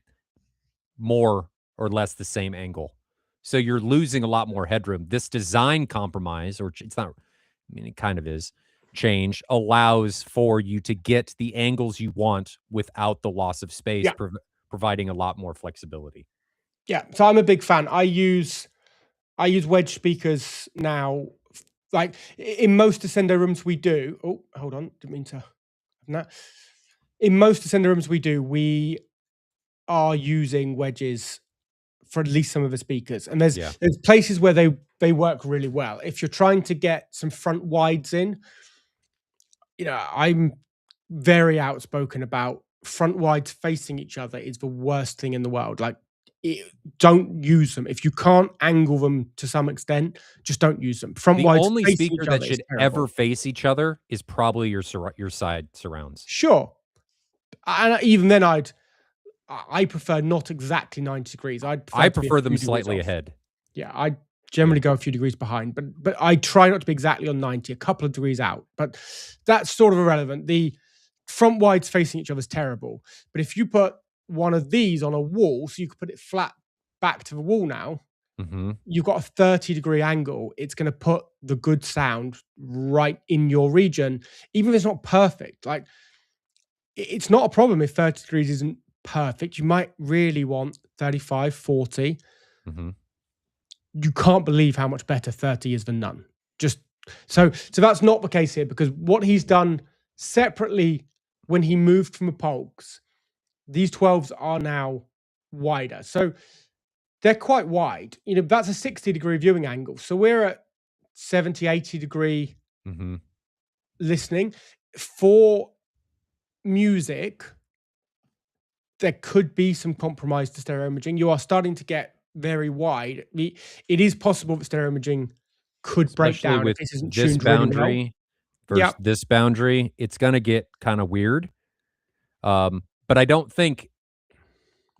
more or less the same angle. So you're losing a lot more headroom. This design compromise, or it's not, I mean, it kind of is, change allows for you to get the angles you want without the loss of space, providing a lot more flexibility. Yeah, so I'm a big fan. I use wedge speakers now. Like in most Ascendo rooms we do. Oh, hold on, didn't mean to. No. In most Ascendo rooms we are using wedges for at least some of the speakers, and there's places where they work really well. If you're trying to get some front wides in, you know, I'm very outspoken about front wides facing each other is the worst thing in the world. Like, don't use them. If you can't angle them to some extent, just don't use them. Front wides. The only speaker that should ever face each other is probably your side surrounds. Sure, and even then, I prefer not exactly 90 degrees. I prefer them slightly ahead. Yeah, I generally go a few degrees behind, but I try not to be exactly on 90, a couple of degrees out. But that's sort of irrelevant. The front wides facing each other is terrible. But if you put one of these on a wall, so you could put it flat back to the wall now, you've got a 30-degree angle. It's going to put the good sound right in your region, even if it's not perfect. Like, it's not a problem if 30 degrees isn't perfect. You might really want 35, 40. You can't believe how much better 30 is than none. Just so that's not the case here, because what he's done separately when he moved from the Polks, these 12s are now wider. So they're quite wide. You know, that's a 60-degree viewing angle. So we're at 70, 80-degree listening. For music, there could be some compromise to stereo imaging. You are starting to get very wide. It is possible that stereo imaging could break down with if this isn't this tuned boundary really well. versus this boundary. It's going to get kind of weird. But I don't think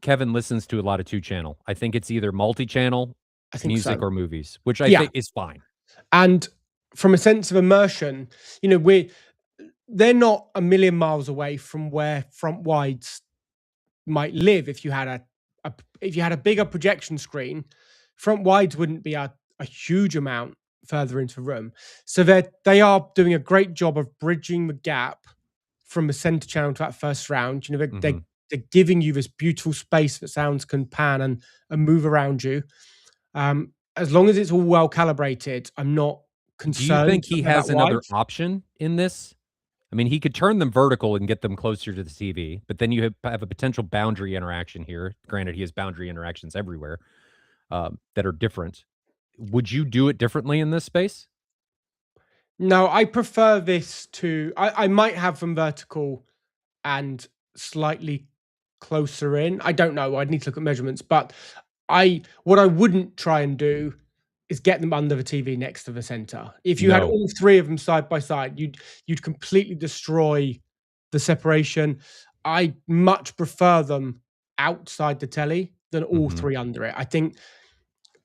Kevin listens to a lot of 2-channel. I think it's either multi-channel, music, or movies, which I think is fine. And from a sense of immersion, you know, they're not a million miles away from where front wides might live. If you had a bigger projection screen, front wides wouldn't be a huge amount further into the room. So they are doing a great job of bridging the gap from the center channel to that first round. You know, they're giving you this beautiful space that sounds can pan and move around you. As long as it's all well calibrated, I'm not concerned. Do you think he has another option in this? I mean, he could turn them vertical and get them closer to the TV, but then you have a potential boundary interaction here. Granted, he has boundary interactions everywhere that are different. Would you do it differently in this space? No, I prefer this to... I might have them vertical and slightly closer in. I don't know. I'd need to look at measurements, but what I wouldn't try and do is get them under the TV next to the center. If you had all three of them side by side, you'd completely destroy the separation. I much prefer them outside the telly than all three under it. I think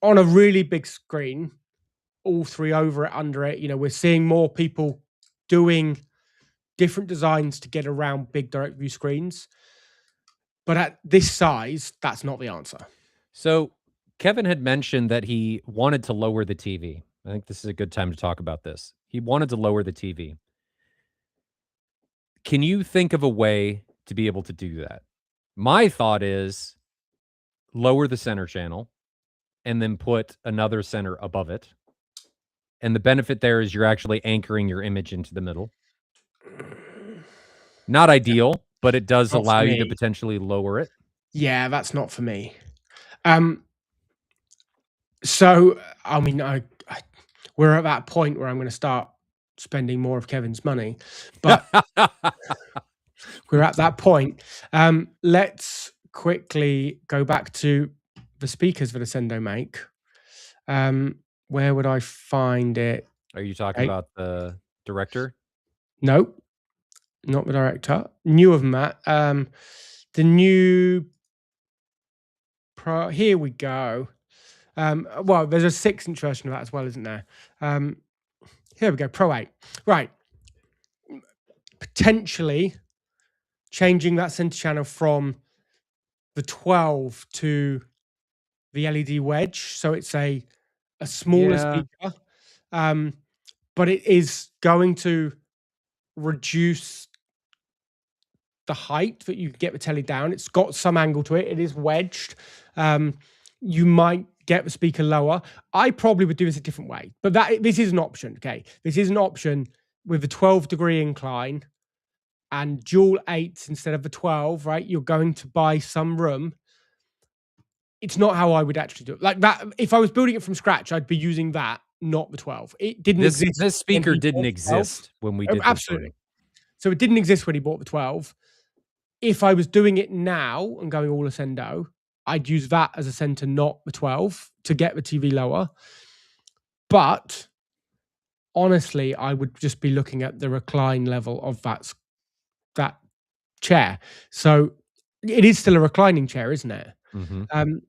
on a really big screen, all three over it, under it, you know, we're seeing more people doing different designs to get around big direct view screens. But at this size, that's not the answer. So Kevin had mentioned that he wanted to lower the TV. I think this is a good time to talk about this. He wanted to lower the TV. Can you think of a way to be able to do that? My thought is lower the center channel and then put another center above it. And the benefit there is you're actually anchoring your image into the middle. Not ideal, but it does allow you to potentially lower it. Yeah, that's not for me. So, I mean, we're at that point where I'm going to start spending more of Kevin's money, but we're at that point. Let's quickly go back to the speakers that Ascendo make. Where would I find it? Are you talking about the director? No, not the director. New of Matt. The new Pro. Here we go. Well, there's a 6-inch version of that as well, isn't there? Here we go, Pro 8. Right. Potentially changing that center channel from the 12 to the LED wedge, so it's a smaller speaker, but it is going to reduce the height that you get the telly down. It's got some angle to it. It is wedged. You might get the speaker lower. I probably would do this a different way, but this is an option. Okay, this is an option with the 12-degree incline and dual 8s instead of the 12. Right, you're going to buy some room. It's not how I would actually do it. Like that, if I was building it from scratch, I'd be using that, not the 12. It didn't exist. This speaker didn't exist when we did absolutely. So it didn't exist when he bought the 12. If I was doing it now and going all Ascendo, I'd use that as a center, not the 12, to get the TV lower. But honestly, I would just be looking at the recline level of that chair. So it is still a reclining chair, isn't it? Mm-hmm.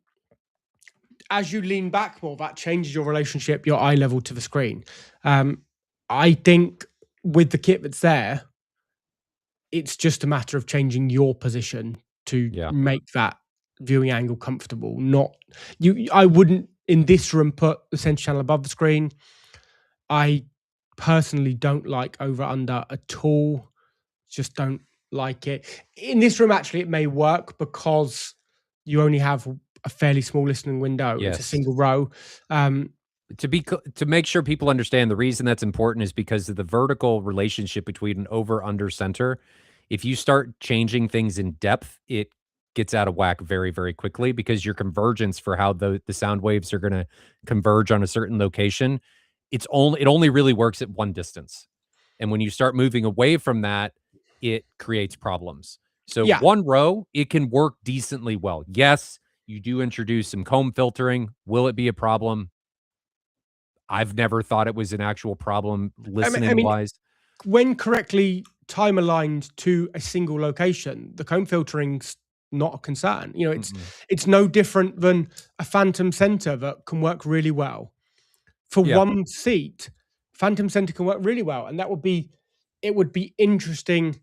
As you lean back more, that changes your relationship, your eye level to the screen. I think with the kit that's there, it's just a matter of changing your position to make that viewing angle comfortable. Not you. I wouldn't in this room put the center channel above the screen. I personally don't like over under at all. Just don't like it. In this room, actually, it may work because you only have a fairly small listening window. Yes. It's a single row. To make sure people understand, the reason that's important is because of the vertical relationship between an over under center. If you start changing things in depth, it gets out of whack very, very quickly because your convergence for how the sound waves are going to converge on a certain location, it only really works at one distance. And when you start moving away from that, it creates problems. So one row, it can work decently well. Yes, you do introduce some comb filtering. Will it be a problem? I've never thought it was an actual problem listening-wise. When correctly time aligned to a single location, the comb filtering's not a concern. You know, it's no different than a phantom center that can work really well. For one seat, phantom center can work really well. And it would be interesting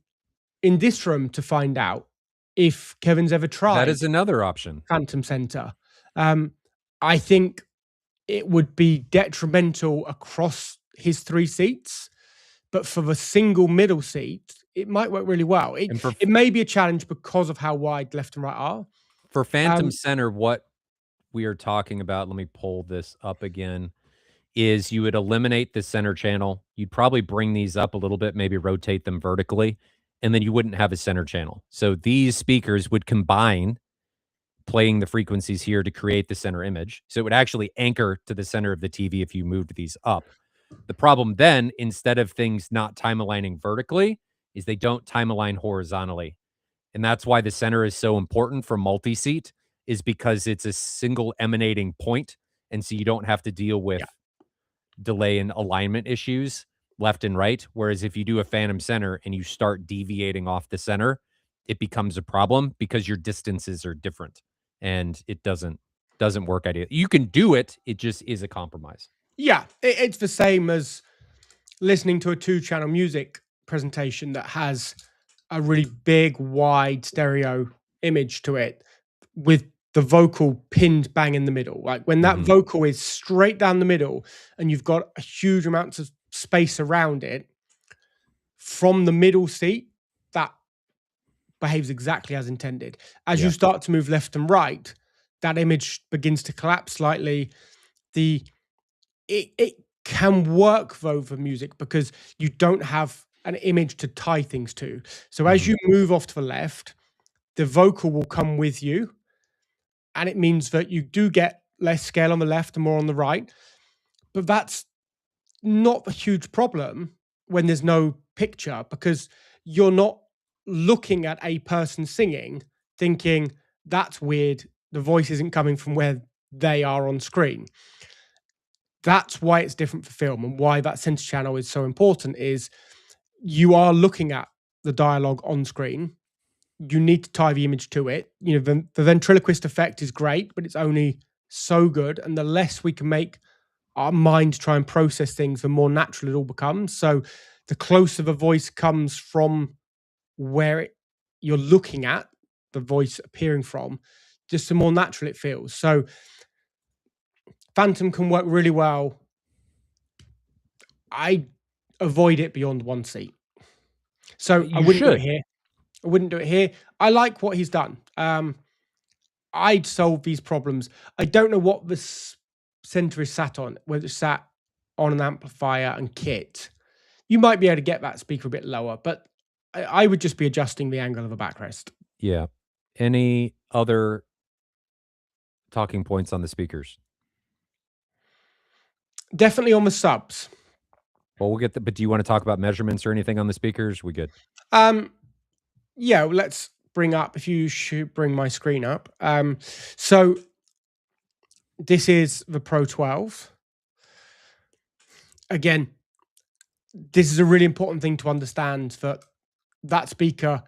in this room to find out if Kevin's ever tried. That is another option. Phantom center. I think it would be detrimental across his 3 seats, but for the single middle seat, it might work really well. It may be a challenge because of how wide left and right are. For phantom center, what we are talking about, let me pull this up again, is you would eliminate the center channel. You'd probably bring these up a little bit, maybe rotate them vertically, and then you wouldn't have a center channel. So these speakers would combine playing the frequencies here to create the center image. So it would actually anchor to the center of the TV if you moved these up. The problem then, instead of things not time aligning vertically, is they don't time align horizontally. And that's why the center is so important for multi-seat, is because it's a single emanating point. And so you don't have to deal with delay and alignment issues left and right. Whereas if you do a phantom center and you start deviating off the center, it becomes a problem because your distances are different and it doesn't work ideally. You can do it. It just is a compromise. Yeah. It's the same as listening to a 2-channel music presentation that has a really big, wide stereo image to it with the vocal pinned bang in the middle. Like when that vocal is straight down the middle and you've got a huge amount of space around it, from the middle seat, that behaves exactly as intended. As you start to move left and right, that image begins to collapse slightly. It can work though for music because you don't have an image to tie things to. So as you move off to the left, the vocal will come with you. And it means that you do get less scale on the left and more on the right. But that's not a huge problem when there's no picture because you're not looking at a person singing thinking, that's weird, the voice isn't coming from where they are on screen. That's why it's different for film and why that center channel is so important is you are looking at the dialogue on screen. You need to tie the image to it. You know, the ventriloquist effect is great, but it's only so good, and the less we can make our mind try and process things, the more natural it all becomes. So the closer the voice comes from where you're looking at the voice appearing from, just the more natural it feels. So Phantom can work really well. I avoid it beyond one seat. So I wouldn't do it here. I wouldn't do it here. I like what he's done. I'd solve these problems. I don't know what the center is sat on, whether it's sat on an amplifier and kit. You might be able to get that speaker a bit lower, but I would just be adjusting the angle of a backrest. Yeah. Any other talking points on the speakers? Definitely on the subs. Well, we'll get but do you want to talk about measurements or anything on the speakers? We good? Yeah, well, let's bring up, if you should bring my screen up. So this is the Pro 12. Again, this is a really important thing to understand, that speaker,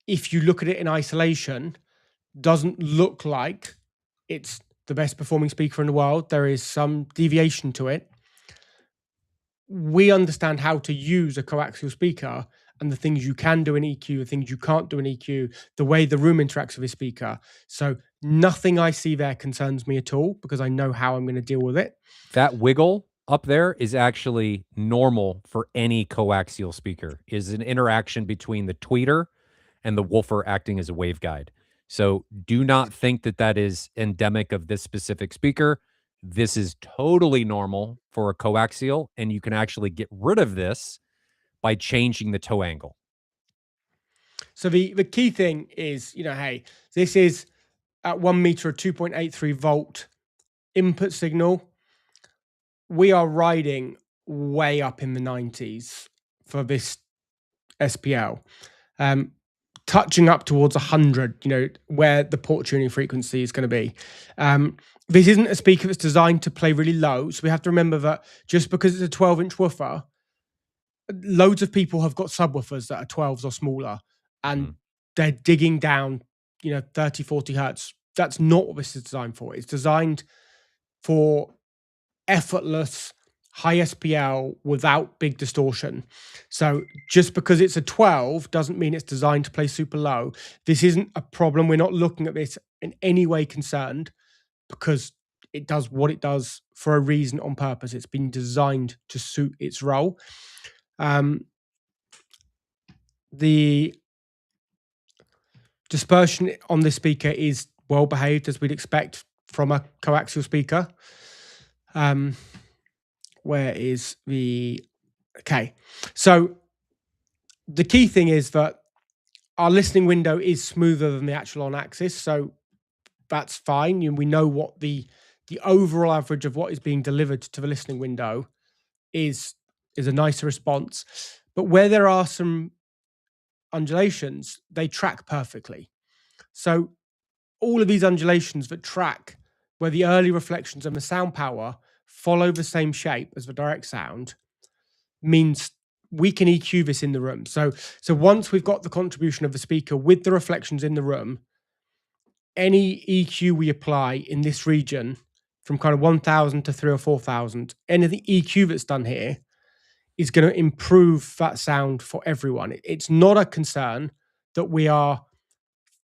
if you look at it in isolation, doesn't look like it's the best performing speaker in the world. There is some deviation to it. We understand how to use a coaxial speaker and the things you can do in EQ, the things you can't do in EQ, the way the room interacts with a speaker. So nothing I see there concerns me at all, because I know how I'm going to deal with it. That wiggle up there is actually normal for any coaxial speaker, is an interaction between the tweeter and the woofer acting as a waveguide. So do not think that that is endemic of this specific speaker. This is totally normal for a coaxial, and you can actually get rid of this by changing the toe angle. So the key thing is, hey, this is at 1 meter, a 2.83 volt input signal. We are riding way up in the 90s for this SPL, touching up towards 100, where the port tuning frequency is going to be. This isn't a speaker that's designed to play really low. So we have to remember that just because it's a 12-inch woofer, loads of people have got subwoofers that are 12s or smaller, and they're digging down, 30, 40 hertz. That's not what this is designed for. It's designed for effortless, high SPL without big distortion. So just because it's a 12 doesn't mean it's designed to play super low. This isn't a problem. We're not looking at this in any way concerned, because it does what it does for a reason, on purpose. It's been designed to suit its role. The dispersion on this speaker is well behaved, as we'd expect from a coaxial speaker. Where is the... Okay. So the key thing is that our listening window is smoother than the actual on axis. So that's fine. We know what the overall average of what is being delivered to the listening window is a nicer response. But where there are some undulations, they track perfectly. So all of these undulations that track where the early reflections and the sound power follow the same shape as the direct sound means we can EQ this in the room. So once we've got the contribution of the speaker with the reflections in the room, any EQ we apply in this region, from kind of 1,000 to 3,000 or 4,000, any of the EQ that's done here is going to improve that sound for everyone. It's not a concern that we are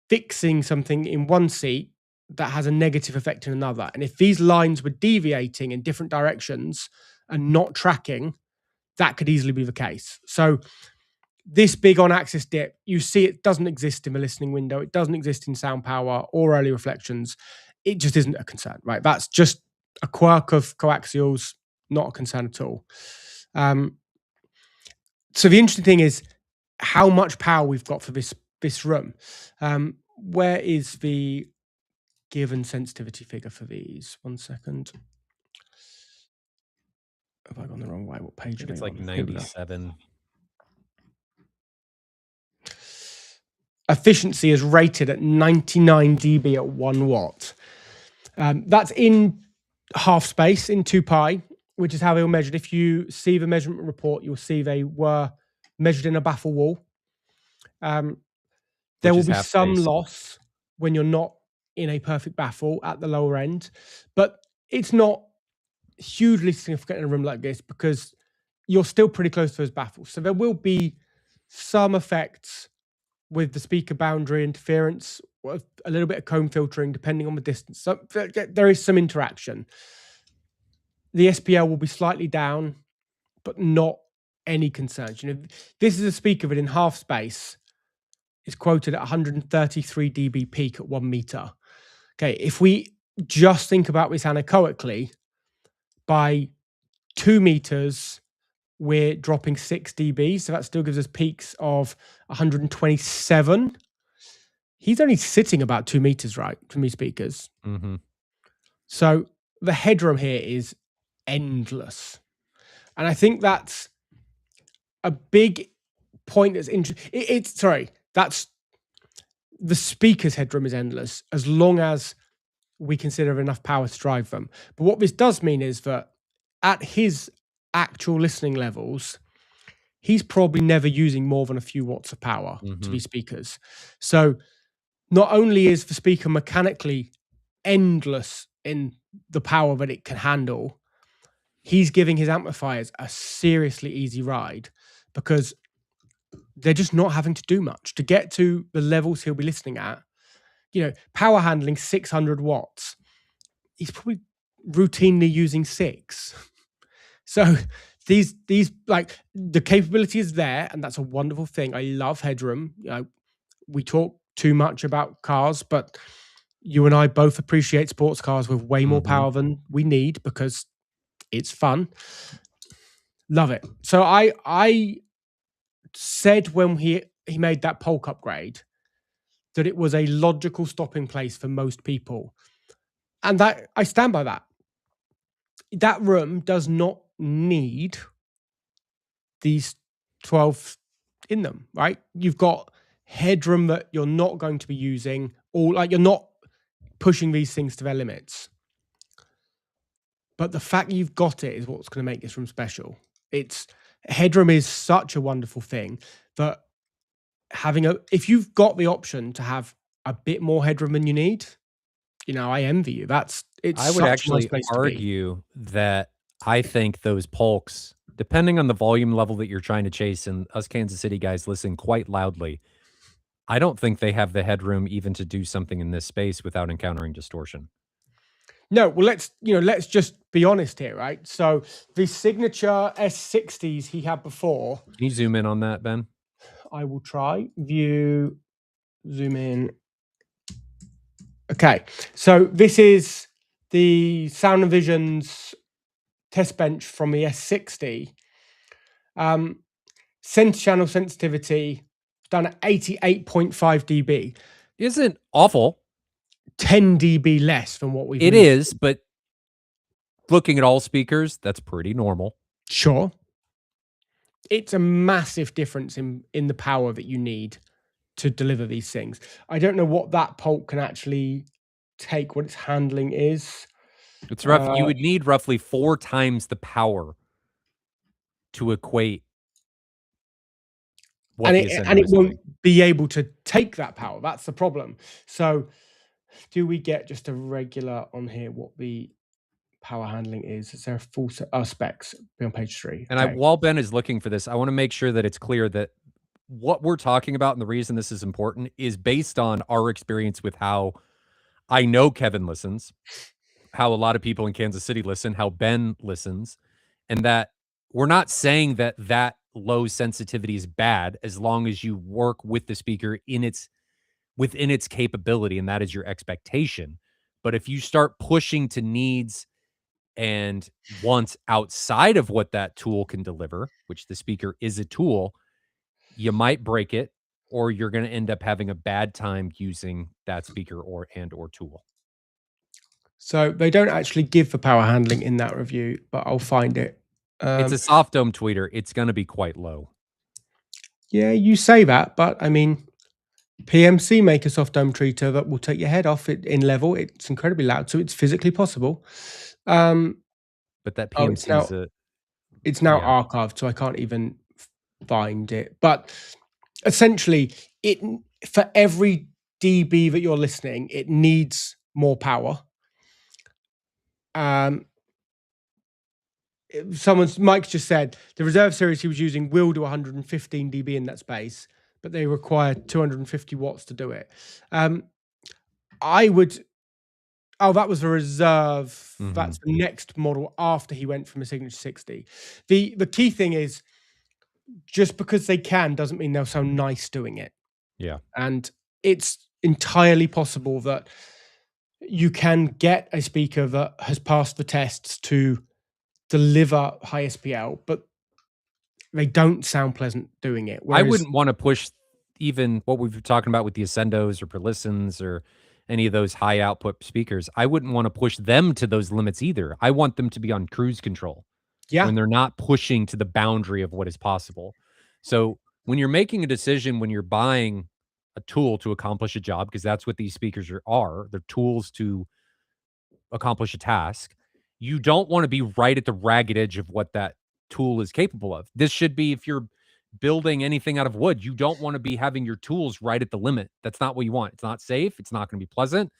fixing something in one seat that has a negative effect in another. And if these lines were deviating in different directions and not tracking, that could easily be the case. So this big on-axis dip, you see it doesn't exist in the listening window. It doesn't exist in sound power or early reflections. It just isn't a concern, right? That's just a quirk of coaxials, not a concern at all. So the interesting thing is how much power we've got for this room. Where is the given sensitivity figure for these? 1 second. Have I gone the wrong way? What page? It's like 97. Efficiency is rated at 99 dB at 1 watt. That's in half space, in 2 pi, which is how they were measured. If you see the measurement report, you'll see they were measured in a baffle wall. There will be some loss when you're not in a perfect baffle at the lower end, but it's not hugely significant in a room like this because you're still pretty close to those baffles. So there will be some effects with the speaker boundary interference, a little bit of comb filtering depending on the distance. So there is some interaction. The SPL will be slightly down, but not any concerns. You know, this is a speaker that in half space is quoted at 133 dB peak at 1 meter. Okay, if we just think about this anechoically, by 2 meters, we're dropping 6 dB. So that still gives us peaks of 127. He's only sitting about 2 meters, right, from these speakers. Mm-hmm. So the headroom here is endless. And I think that's a big point that's interesting. That's the speaker's headroom is endless as long as we consider enough power to drive them. But what this does mean is that at his actual listening levels, he's probably never using more than a few watts of power to these speakers. So not only is the speaker mechanically endless in the power that it can handle, he's giving his amplifiers a seriously easy ride because they're just not having to do much to get to the levels he'll be listening at. You know, power handling 600 watts. He's probably routinely using 6. So these like the capability is there, and that's a wonderful thing. I love headroom. You know, we talk too much about cars, but you and I both appreciate sports cars with way more power than we need because it's fun. Love it. So I said when he made that Polk upgrade that it was a logical stopping place for most people. And that I stand by that. That room does not need these 12 in them, right? You've got headroom that you're not going to be using, or like you're not pushing these things to their limits. But the fact you've got it is what's going to make this room special. Headroom is such a wonderful thing that if you've got the option to have a bit more headroom than you need, you know, I envy you. I would actually argue that I think those Polks, depending on the volume level that you're trying to chase, and us Kansas City guys listen quite loudly, I don't think they have the headroom even to do something in this space without encountering distortion. No, well, let's just be honest here, right? So the signature S60s he had before. Can you zoom in on that, Ben? I will try. View, zoom in. Okay, so this is the Sound & Vision's test bench from the S60. Center channel sensitivity done at 88.5 dB. Isn't awful. 10 dB less than what we've It is, but looking at all speakers, that's pretty normal. Sure. It's a massive difference in the power that you need to deliver these things. I don't know what that Polk can actually take, what its handling is. It's rough. You would need roughly 4 times the power to equate what and it won't be able to take that power. That's the problem. So do we get just a regular on here what the power handling is? Is there a full set specs on page 3? And while Ben is looking for this, I want to make sure that it's clear that what we're talking about and the reason this is important is based on our experience with how I know Kevin listens, how a lot of people in Kansas City listen, how Ben listens, and that we're not saying that that low sensitivity is bad as long as you work with the speaker within its capability, and that is your expectation. But if you start pushing to needs and wants outside of what that tool can deliver, which the speaker is a tool, you might break it, or you're going to end up having a bad time using that speaker or tool. So they don't actually give the power handling in that review, but I'll find it. It's a soft dome tweeter. It's going to be quite low. Yeah, you say that, but I mean, PMC make a soft dome treater that will take your head off it in level. It's incredibly loud, so it's physically possible. But that PMC it's now archived, so I can't even find it. But essentially, for every dB that you're listening, it needs more power. Mike just said the reserve series he was using will do 115 dB in that space, but they require 250 watts to do it. I would. Oh, that was the reserve. That's the next model after he went from a Signature 60. The key thing is, just because they can doesn't mean they'll sound nice doing it. Yeah. And it's entirely possible that you can get a speaker that has passed the tests to deliver high SPL, but they don't sound pleasant doing it. I wouldn't want to push even what we've been talking about with the Ascendos or Perlissons or any of those high output speakers. I wouldn't want to push them to those limits either. I want them to be on cruise control. Yeah. When they're not pushing to the boundary of what is possible. So when you're making a decision, when you're buying a tool to accomplish a job, because that's what these speakers are, they're tools to accomplish a task. You don't want to be right at the ragged edge of what that tool is capable of. This should be, if you're building anything out of wood, you don't want to be having your tools right at the limit. That's not what you want. It's not safe. It's not going to be pleasant.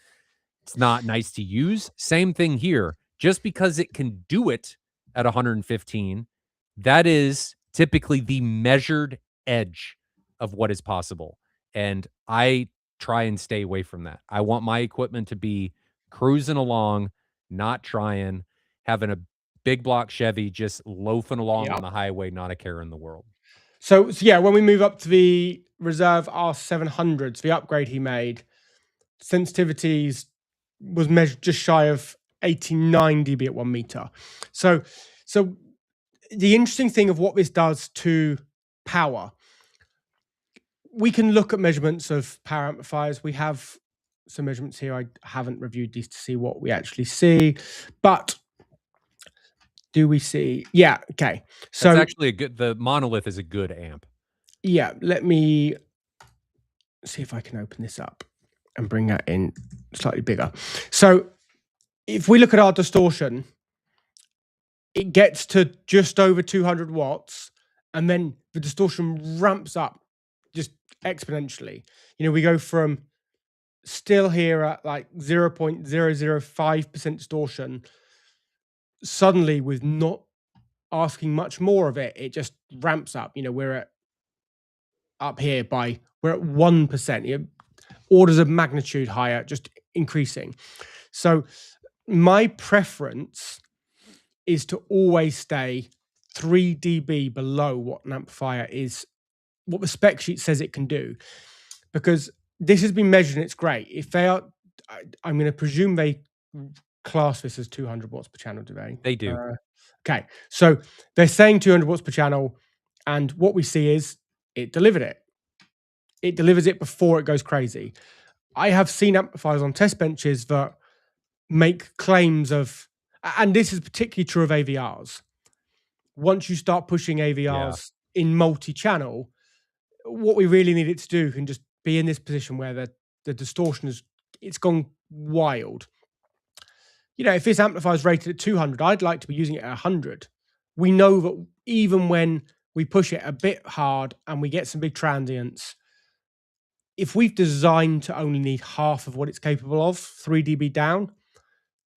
It's not nice to use. Same thing here. Just because it can do it at 115, that is typically the measured edge of what is possible. And I try and stay away from that. I want my equipment to be cruising along, not trying, having a big block Chevy just loafing along on the highway, not a care in the world. So yeah, when we move up to the Reserve R700s, the upgrade he made, sensitivities was measured just shy of 89 dB at 1 meter. So the interesting thing of what this does to power, we can look at measurements of power amplifiers. We have some measurements here. I haven't reviewed these to see what we actually see, but do we see? Yeah, okay. So it's actually the Monolith is a good amp. Yeah, let me see if I can open this up and bring that in slightly bigger. So if we look at our distortion, it gets to just over 200 watts, and then the distortion ramps up just exponentially. You know, we go from still here at like 0.005% distortion, suddenly with not asking much more of it, it just ramps up. You know, we're at 1%, you know, orders of magnitude higher, just increasing. So my preference is to always stay 3 dB below what an amplifier is, what the spec sheet says it can do, because this has been measured and it's great. If they are, I'm going to presume they class this as 200 watts per channel, do they? They do. Okay, so they're saying 200 watts per channel, and what we see is it delivered it. It delivers it before it goes crazy. I have seen amplifiers on test benches that make claims of, and this is particularly true of AVRs. Once you start pushing AVRs in multi-channel, what we really need it to do can just be in this position where the distortion it's gone wild. You know, if this amplifier is rated at 200, I'd like to be using it at 100. We know that even when we push it a bit hard and we get some big transients, if we've designed to only need half of what it's capable of, 3 dB down,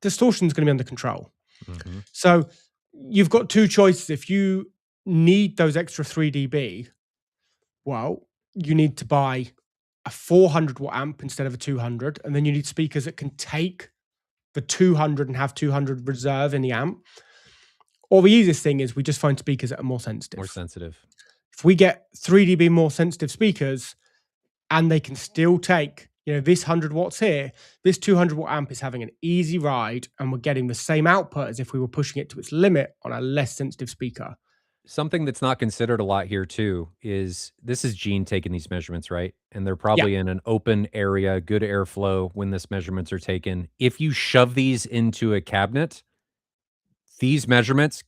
distortion is going to be under control. So you've got two choices. If you need those extra 3 dB, well, you need to buy a 400 watt amp instead of a 200, and then you need speakers that can take the 200 and have 200 reserve in the amp. Or the easiest thing is we just find speakers that are more sensitive. If we get 3 dB more sensitive speakers, and they can still take, you know, this 100 watts here, this 200 watt amp is having an easy ride, and we're getting the same output as if we were pushing it to its limit on a less sensitive speaker. Something that's not considered a lot here too is this is Gene taking these measurements, right? And they're probably in an open area, good airflow when these measurements are taken. If you shove these into a cabinet, these measurements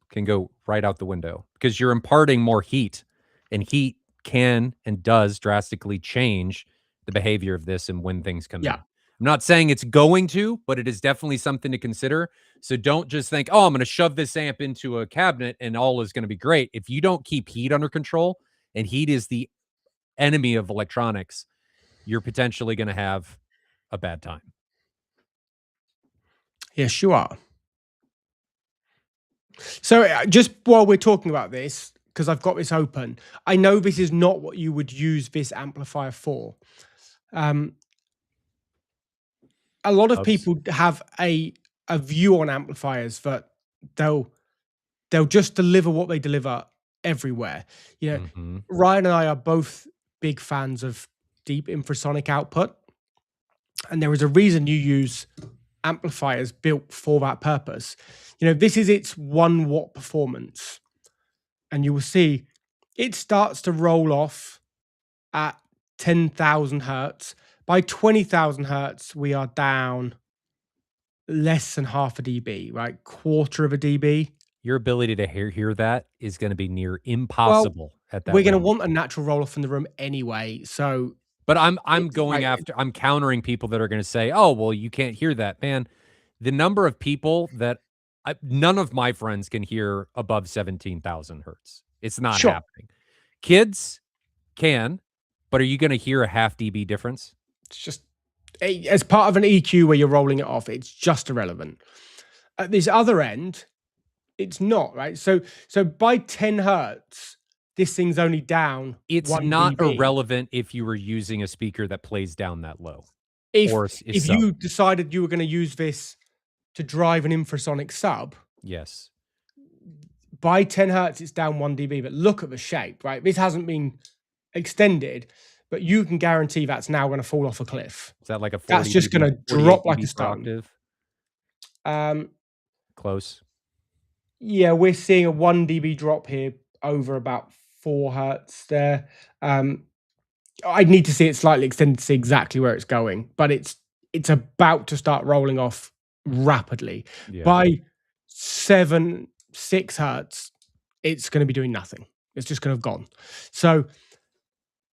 can go right out the window because you're imparting more heat, and heat can and does drastically change the behavior of this and when things come in. I'm not saying it's going to, but it is definitely something to consider. So don't just think, oh, I'm going to shove this amp into a cabinet and all is going to be great. If you don't keep heat under control, and heat is the enemy of electronics, you're potentially going to have a bad time. Yes, you are. So just while we're talking about this, because I've got this open, I know this is not what you would use this amplifier for. A lot of people have a view on amplifiers that they'll just deliver what they deliver everywhere. You know, Ryan and I are both big fans of deep infrasonic output, and there is a reason you use amplifiers built for that purpose. You know, this is its 1 watt performance, and you will see it starts to roll off at 10,000 hertz. By 20,000 hertz, we are down less than half a dB, right? Quarter of a dB. Your ability to hear that is going to be near impossible at that. We're going to want a natural roll off in the room anyway. So, but I'm going after, I'm countering people that are going to say, oh, well, you can't hear that, man. The number of people that none of my friends can hear above 17,000 hertz. It's not happening. Kids can, but are you going to hear a half dB difference? It's just as part of an EQ where you're rolling it off. It's just irrelevant. At this other end, it's not, right? So by 10 hertz, this thing's only down. It's 1 not dB. irrelevant if you were using a speaker that plays down that low. If you decided you were going to use this to drive an infrasonic sub, yes, by 10 hertz, it's down 1 dB. But look at the shape, right? This hasn't been extended, but you can guarantee that's now going to fall off a cliff. Is that like a 40 That's just going to drop like a stone. Close. Yeah, we're seeing a 1 dB drop here over about 4 hertz there. I'd need to see it slightly extended to see exactly where it's going, but it's about to start rolling off rapidly. Yeah. By 6 hertz, it's going to be doing nothing. It's just going to have gone. So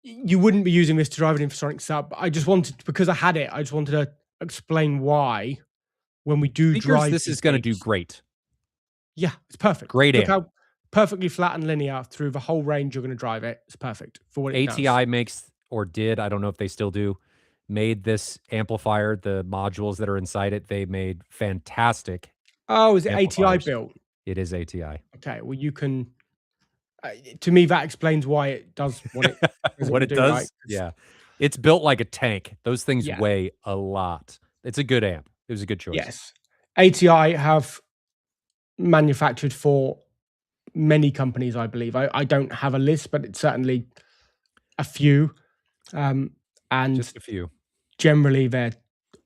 you wouldn't be using this to drive an infrasonic sub. I just wanted, because I had it, I just wanted to explain why when we do drive this is going to do great. Yeah, it's perfect. Great Look amp. how perfectly flat and linear through the whole range you're going to drive it. It's perfect for what it does. ATI makes, or did, I don't know if they still do, made this amplifier, the modules that are inside it, they made fantastic. Oh, is it ATI built? It is ATI. Okay, well, you can, to me, that explains why it does what it, what it does. Right? Yeah. It's built like a tank. Those things weigh a lot. It's a good amp. It was a good choice. Yes. ATI have manufactured for many companies, I believe. I don't have a list, but it's certainly a few. And just a few. Generally, they're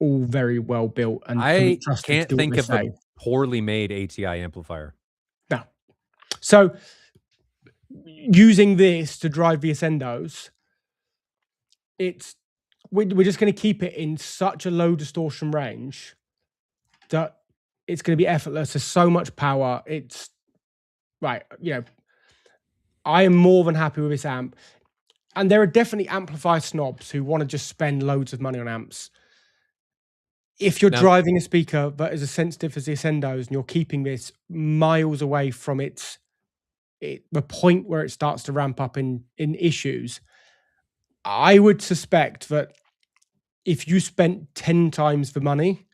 all very well built. And I can't think of a poorly made ATI amplifier. No. So using this to drive the Ascendos, we're just going to keep it in such a low distortion range that it's going to be effortless. There's so much power. It's right. You know, I am more than happy with this amp. And there are definitely amplifier snobs who want to just spend loads of money on amps. If you're driving a speaker that is as sensitive as the Ascendos and you're keeping this miles away from the point where it starts to ramp up in issues, I would suspect that if you spent 10 times the money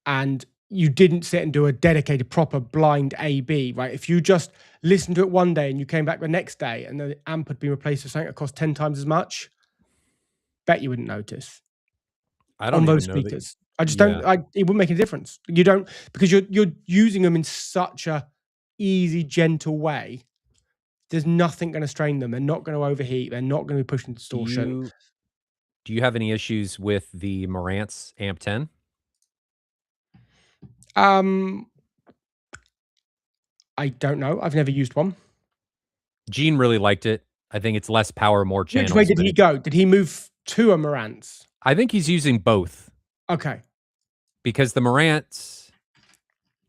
and you didn't sit and do a dedicated proper blind AB, right? If you just listened to it one day and you came back the next day and the amp had been replaced with something that cost 10 times as much, bet you wouldn't notice. I don't on even those know speakers. I just don't. It wouldn't make a difference. You don't, because you're using them in such a easy, gentle way. There's nothing going to strain them. They're not going to overheat. They're not going to be pushing distortion. Do you have any issues with the Marantz AMP 10? I don't know. I've never used one. Gene really liked it. I think it's less power, more channels. Which way did he go? Did he move to a Marantz? I think he's using both. Okay. Because the Marantz...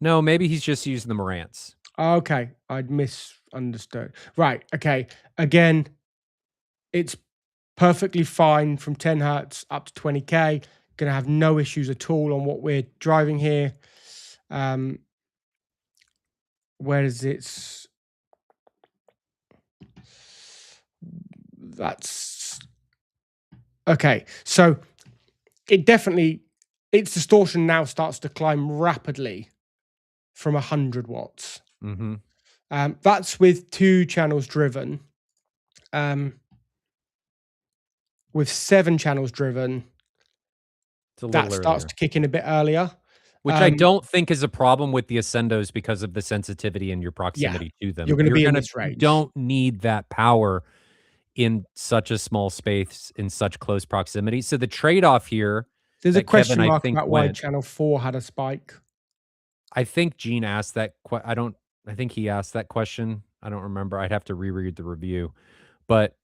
No, maybe he's just using the Marantz. Okay. I'd misunderstood. Right. Okay. Again, it's perfectly fine from 10 hertz up to 20K. Going to have no issues at all on what we're driving here. Where is it? That's Okay, so its distortion now starts to climb rapidly from 100 watts. That's with 2 channels driven. With 7 channels driven, that starts to kick in a bit earlier. Which I don't think is a problem with the Ascendos because of the sensitivity and your proximity to them. You're gonna be in this range. You don't need that power in such a small space, in such close proximity. So the trade-off here, there's a question Kevin, mark about why channel 4 had a spike. I think Gene asked that. I think he asked that question. I don't remember. I'd have to reread the review, but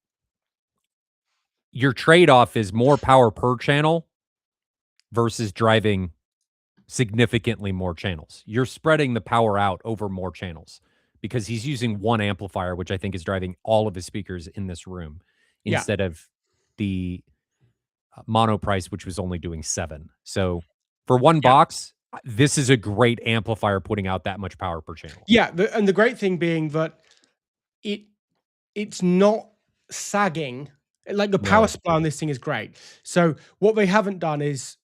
your trade-off is more power per channel versus driving significantly more channels. You're spreading the power out over more channels because he's using one amplifier, which I think is driving all of his speakers in this room instead of the mono price, which was only doing 7. So for one box, this is a great amplifier putting out that much power per channel. Yeah, and the great thing being that it's not sagging. Like the power supply on this thing is great. So what they haven't done is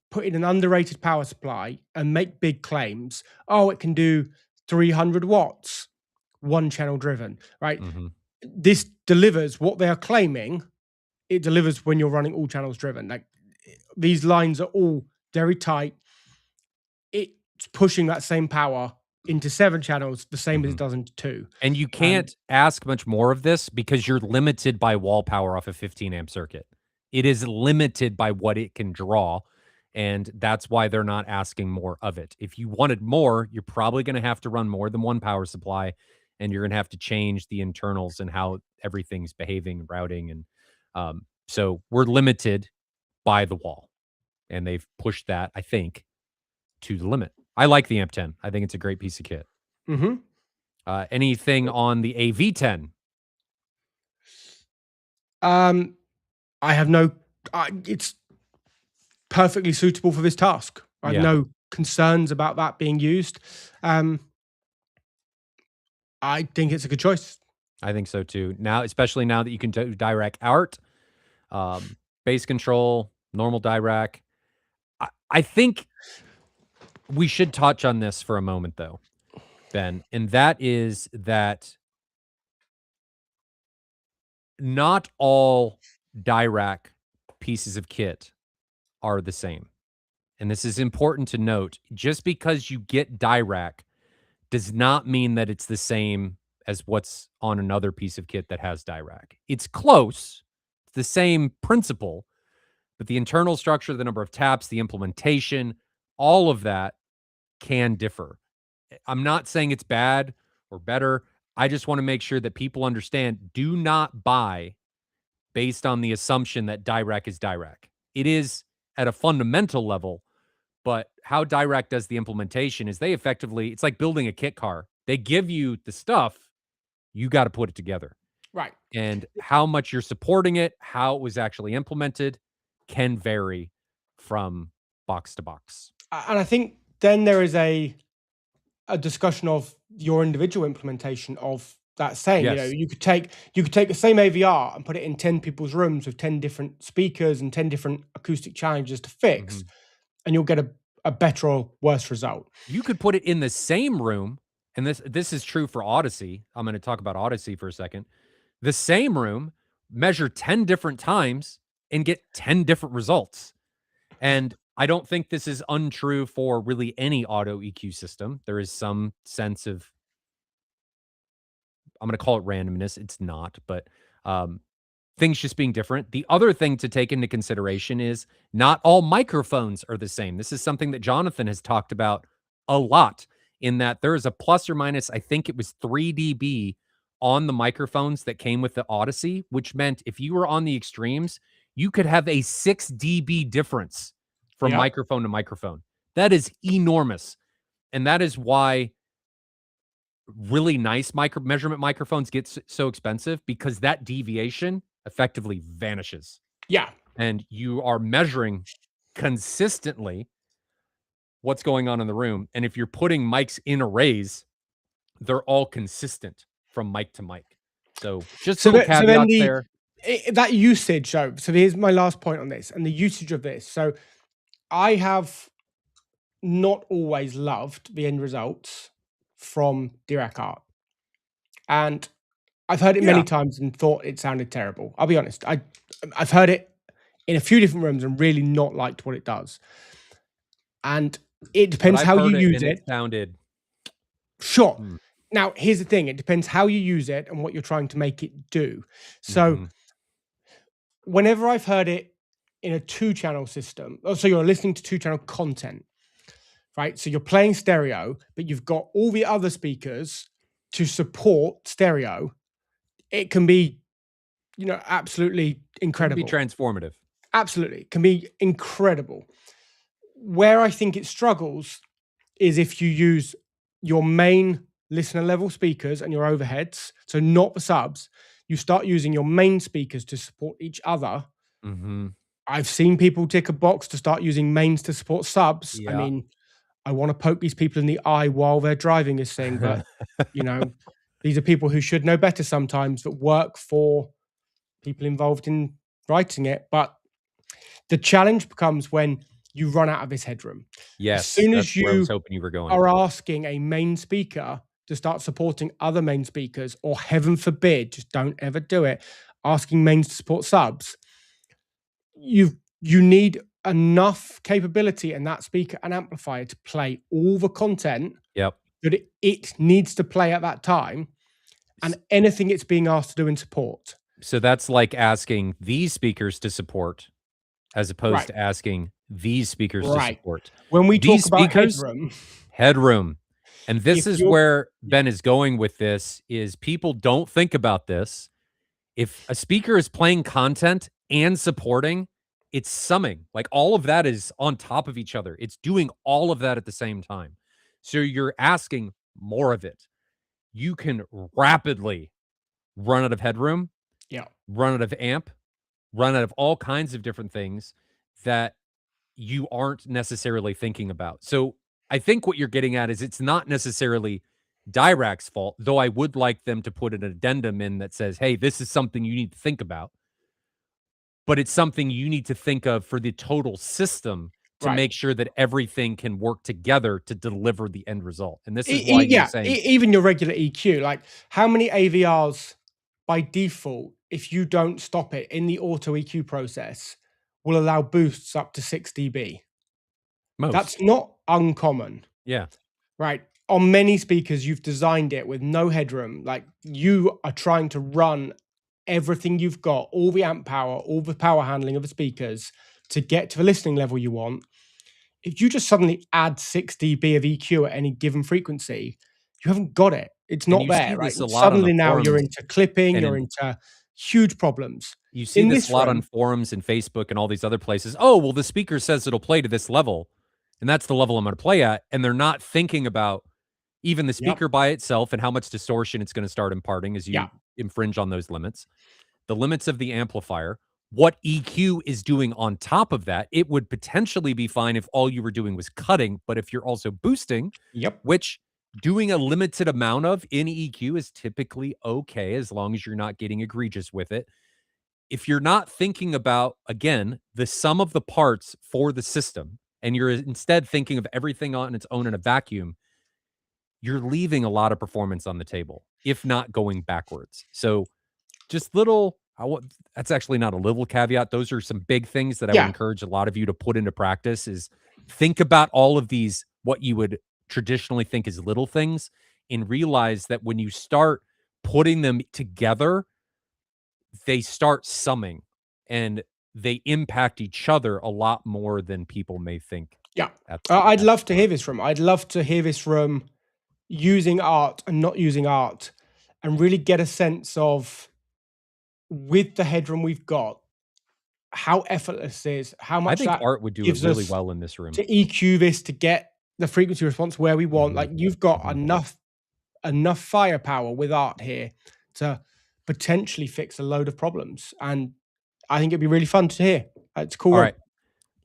put in an underrated power supply and make big claims. Oh, it can do 300 watts, 1 channel driven, right? This delivers what they are claiming. It delivers when you're running all channels driven. Like these lines are all very tight. It's pushing that same power into 7 channels, the same as it does into 2. And you can't ask much more of this because you're limited by wall power off a 15 amp circuit. It is limited by what it can draw. And that's why they're not asking more of it. If you wanted more, you're probably going to have to run more than one power supply, and you're going to have to change the internals and how everything's behaving, routing. And so we're limited by the wall. And they've pushed that, I think, to the limit. I like the AMP10. I think it's a great piece of kit. Anything on the AV10? I have no... it's perfectly suitable for this task. I have no concerns about that being used. I think it's a good choice. I think so too. Now, especially now that you can do direct out, bass control, normal direct. I think we should touch on this for a moment though, Ben, and that is that not all Dirac pieces of kit are the same. And this is important to note. Just because you get Dirac does not mean that it's the same as what's on another piece of kit that has Dirac. It's close. It's the same principle, but the internal structure, the number of taps, the implementation, all of that can differ. I'm not saying it's bad or better. I just want to make sure that people understand, do not buy based on the assumption that Dirac is Dirac. It is at a fundamental level, but how Dirac does the implementation is they effectively, it's like building a kit car. They give you the stuff, you got to put it together. Right. And how much you're supporting it, how it was actually implemented can vary from box to box. And I think then there is a discussion of your individual implementation of that same. You know, you could take the same AVR and put it in 10 people's rooms with 10 different speakers and 10 different acoustic challenges to fix, and you'll get a better or worse result. You could put it in the same room, and this is true for Odyssey. I'm going to talk about Odyssey for a second. The same room, measure 10 different times and get 10 different results. And I don't think this is untrue for really any auto EQ system. There is some sense of, I'm going to call it randomness. It's not, but things just being different. The other thing to take into consideration is not all microphones are the same. This is something that Jonathan has talked about a lot, in that there is a plus or minus, I think it was 3 dB on the microphones that came with the Odyssey, which meant if you were on the extremes, you could have a 6 dB difference from microphone to microphone. That is enormous. And that is why really nice measurement microphones get so expensive, because that deviation effectively vanishes. Yeah. And you are measuring consistently what's going on in the room. And if you're putting mics in arrays, they're all consistent from mic to mic. So just some caveats there. that usage, though. So here's my last point on this and the usage of this. So I have not always loved the end results from Dirac art, and I've heard it many times and thought it sounded terrible. I'll be honest. I've heard it in a few different rooms and really not liked what it does. And it depends how you use it. It sounded sure. Now, here's the thing. It depends how you use it and what you're trying to make it do. So whenever I've heard it in a 2-channel system, so you're listening to 2-channel content, right? So you're playing stereo, but you've got all the other speakers to support stereo. It can be, absolutely incredible. It can be transformative. Absolutely. It can be incredible. Where I think it struggles is if you use your main listener level speakers and your overheads, so not the subs, you start using your main speakers to support each other. I've seen people tick a box to start using mains to support subs. I mean, I want to poke these people in the eye while they're driving this thing, but these are people who should know better sometimes, that work for people involved in writing it. But the challenge becomes when you run out of this headroom. Yes, as soon as you where I was hoping you were going. Are asking a main speaker to start supporting other main speakers, or heaven forbid, just don't ever do it, asking mains to support subs, you need enough capability in that speaker and amplifier to play all the content that it needs to play at that time, and anything it's being asked to do in support. So that's like asking these speakers to support as opposed to asking these speakers to support. When we these talk about speakers, headroom. And this is where Ben is going with this, is people don't think about this. If a speaker is playing content and supporting, it's summing. Like, all of that is on top of each other. It's doing all of that at the same time. So you're asking more of it. You can rapidly run out of headroom, run out of amp, run out of all kinds of different things that you aren't necessarily thinking about. So I think what you're getting at is it's not necessarily Dirac's fault, though I would like them to put an addendum in that says, hey, this is something you need to think about. But it's something you need to think of for the total system to make sure that everything can work together to deliver the end result. And this is why you're saying... even your regular EQ, like how many AVRs by default, if you don't stop it in the auto EQ process, will allow boosts up to 6 dB? Most. That's not uncommon. Yeah. Right. On many speakers, you've designed it with no headroom. Like, you are trying to run everything you've got, all the amp power, all the power handling of the speakers to get to the listening level you want. If you just suddenly add 6 dB of EQ at any given frequency, you haven't got it. It's not there, right? Suddenly now you're into clipping, you're into huge problems. You see this a lot on forums and Facebook and all these other places. Oh, well, the speaker says it'll play to this level, and that's the level I'm going to play at. And they're not thinking about even the speaker by itself and how much distortion it's going to start imparting as you infringe on those limits. The limits of the amplifier, what EQ is doing on top of that. It would potentially be fine if all you were doing was cutting, but if you're also boosting, which doing a limited amount of in EQ is typically okay as long as you're not getting egregious with it. If you're not thinking about, again, the sum of the parts for the system, and you're instead thinking of everything on its own in a vacuum, you're leaving a lot of performance on the table, if not going backwards. So just that's actually not a little caveat. Those are some big things that I would encourage a lot of you to put into practice, is think about all of these, what you would traditionally think is little things, and realize that when you start putting them together, they start summing and they impact each other a lot more than people may think. I'd love to hear this from. I'd love to hear this from using art and not using art, and really get a sense of, with the headroom we've got, how effortless it is, how much I think art would do it really well in this room. To EQ this, to get the frequency response where we want. Like, you've got enough firepower with art here to potentially fix a load of problems. And I think it'd be really fun to hear. It's cool. All right.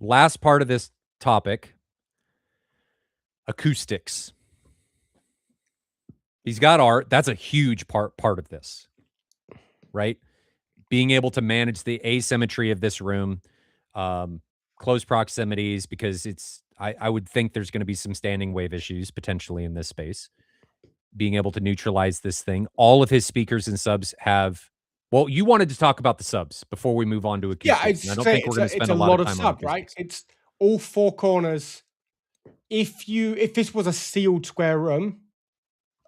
Last part of this topic, acoustics. He's got art. That's a huge part of this, right? being able to manage the asymmetry of this room, close proximities, because I would think there's going to be some standing wave issues potentially in this space. Being able to neutralize this thing. All of his speakers and subs have. Well, you wanted to talk about the subs before we move on to acoustics. Yeah, I don't think we're going to spend a lot of time on acoustics. Right? It's all four corners. If this was a sealed square room,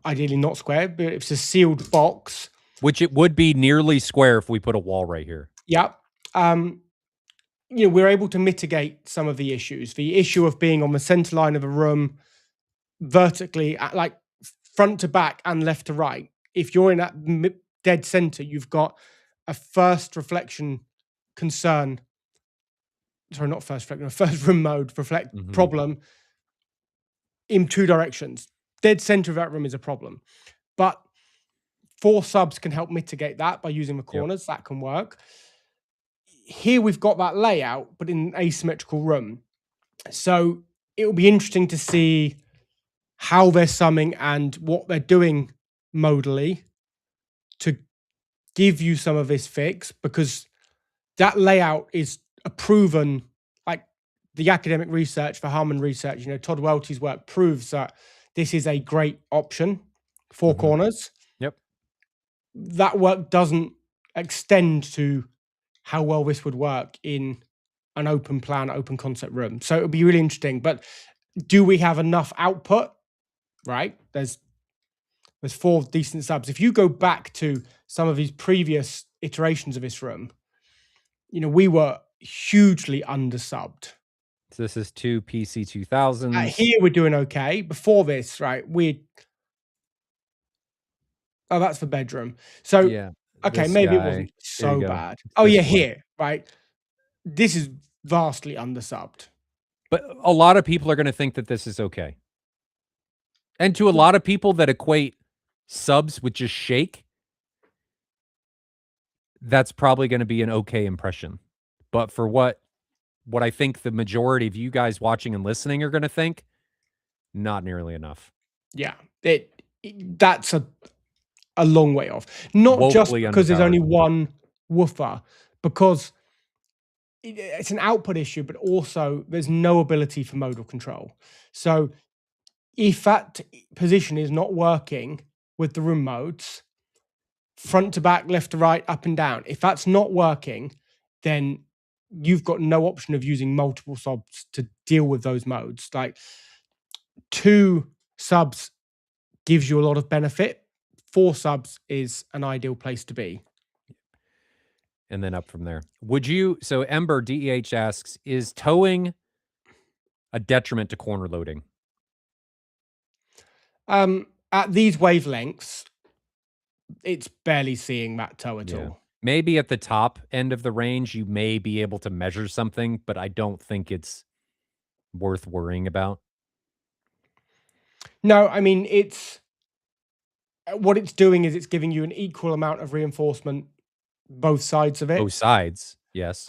ideally not square, but if it's a sealed box, which it would be nearly square if we put a wall right here. Yeah. We're able to mitigate some of the issues. The issue of being on the center line of a room, vertically, like front to back and left to right. If you're in that dead center, you've got a first reflection concern. Sorry, not first reflection, a first room mode problem in two directions. Dead center of that room is a problem. But 4 subs can help mitigate that by using the corners. That can work. Here we've got that layout, but in an asymmetrical room. So it will be interesting to see how they're summing and what they're doing modally to give you some of this fix, because that layout is a proven, like the academic research for Harman research, Todd Welty's work proves that this is a great option, 4 corners. Yep. That work doesn't extend to how well this would work in an open plan, open concept room. So it'll be really interesting. But do we have enough output? Right? There's 4 decent subs. If you go back to some of these previous iterations of this room, we were hugely undersubbed. So this is 2 PC2000s. Here we're doing okay. Before this, right, oh, that's the bedroom. So, yeah, okay, maybe it wasn't so bad. Oh, yeah, here, right? This is vastly undersubbed. But a lot of people are going to think that this is okay. And to a lot of people that equate subs with just shake, that's probably going to be an okay impression. But for what I think the majority of you guys watching and listening are going to think, not nearly enough. Yeah, that's a long way off. Not woefully just because there's only one woofer, because it's an output issue, but also there's no ability for modal control. So if that position is not working with the room modes, front to back, left to right, up and down, if that's not working, then you've got no option of using multiple subs to deal with those modes. Like 2 subs gives you a lot of benefit. 4 subs is an ideal place to be. And then up from there. So Ember DEH asks, is towing a detriment to corner loading? At these wavelengths, it's barely seeing that toe at all. Maybe at the top end of the range, you may be able to measure something, but I don't think it's worth worrying about. No, I mean, what it's doing is it's giving you an equal amount of reinforcement, both sides of it. Both sides, yes.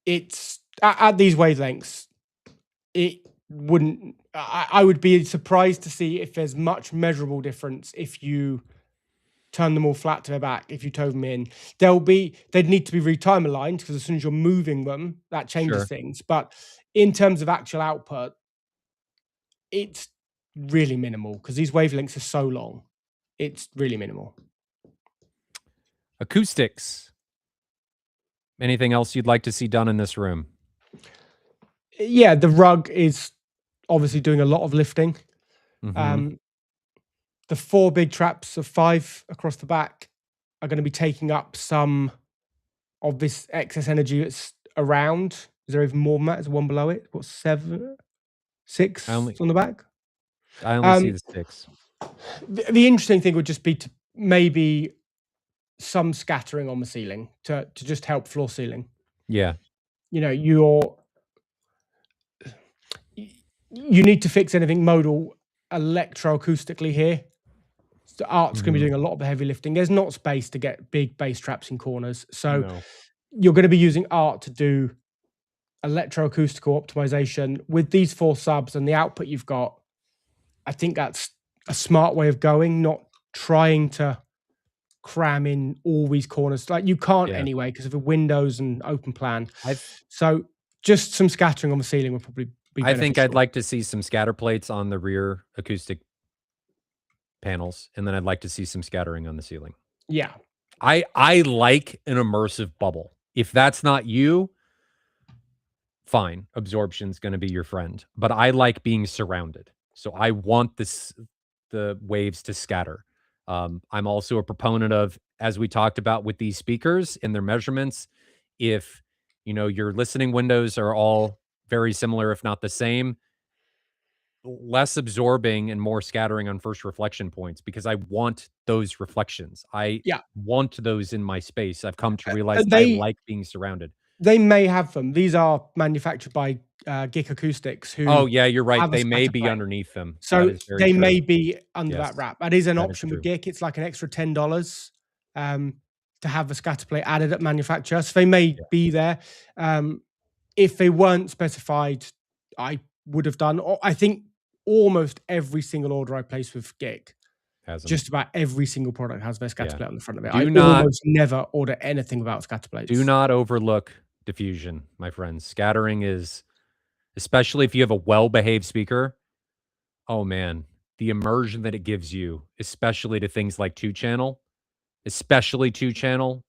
It's at these wavelengths, it wouldn't. I would be surprised to see if there's much measurable difference if you turn them all flat to their back, if you tow them in. They'd need to be retime aligned, because as soon as you're moving them, that changes things. But in terms of actual output, it's really minimal, because these wavelengths are so long. It's really minimal. Acoustics. Anything else you'd like to see done in this room? Yeah, the rug is obviously doing a lot of lifting. The 4 big traps of 5 across the back are going to be taking up some of this excess energy that's around. Is there even more than that? Is there one below it? What, 7? 6 on the back? I only see the 6. The interesting thing would just be to maybe some scattering on the ceiling to just help floor ceiling. Yeah. You need to fix anything modal electroacoustically here. So Art's going to be doing a lot of the heavy lifting. There's not space to get big bass traps in corners. So you're going to be using Art to do electroacoustical optimization with these 4 subs and the output you've got. I think that's a smart way of going, not trying to cram in all these corners. Like you can't anyway because of the windows and open plan. So just some scattering on the ceiling would probably be beneficial. I think I'd like to see some scatter plates on the rear acoustic panels, and then I'd like to see some scattering on the ceiling. Yeah. I like an immersive bubble. If that's not you, fine. Absorption's going to be your friend. But I like being surrounded. So I want the waves to scatter. I'm also a proponent of, as we talked about with these speakers and their measurements, if your listening windows are all very similar, if not the same, less absorbing and more scattering on first reflection points, because I want those reflections. I want those in my space. I've come to realize I like being surrounded. They may have them. These are manufactured by GIK Acoustics. Oh yeah, you're right. They may be underneath them. So they may be under that wrap. That is an option with GIK. It's like an extra $10 to have the scatter plate added at manufacturer. So they may be there. If they weren't specified, I would have done. I think almost every single order I placed with GIK, just about every single product has their scatter plate on the front of it. I almost never order anything without scatter plates. Do not overlook diffusion, my friends. Scattering is, especially if you have a well-behaved speaker, oh man, the immersion that it gives you, especially to things like two-channel,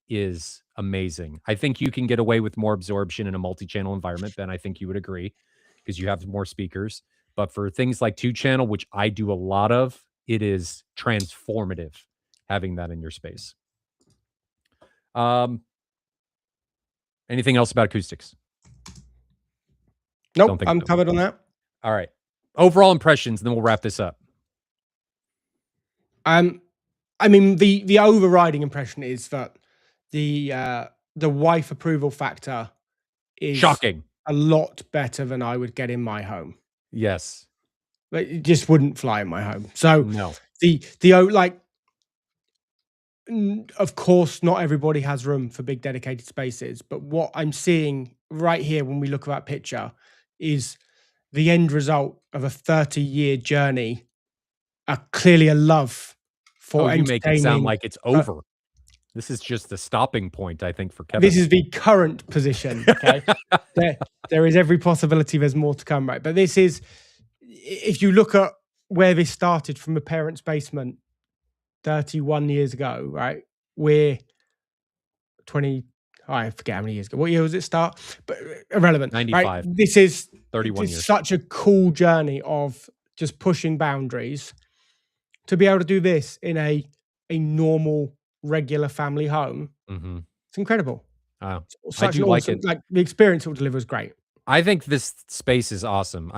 is amazing. I think you can get away with more absorption in a multi-channel environment. Ben, I think you would agree, because you have more speakers. But for things like two-channel, which I do a lot of, it is transformative having that in your space. Anything else about acoustics? Nope, I'm covered on that. All right. Overall impressions, and then we'll wrap this up. I mean, the overriding impression is that the wife approval factor is shocking. A lot better than I would get in my home. Yes. But it just wouldn't fly in my home. So no. Of course, not everybody has room for big dedicated spaces, but what I'm seeing right here when we look at that picture is the end result of a 30-year journey, clearly a love for you make it sound like it's over. This is just the stopping point, I think, for Kevin. This is the current position. Okay, there is every possibility there's more to come, right? But this is, if you look at where this started from a parent's basement 31 years ago, right? We're 20, I forget how many years ago. What year was it start? But irrelevant. 95. Right? This is 31 years. Such a cool journey of just pushing boundaries to be able to do this in a normal, regular family home. It's incredible. Wow. I do like it. Like the experience it will deliver is great. I think this space is awesome.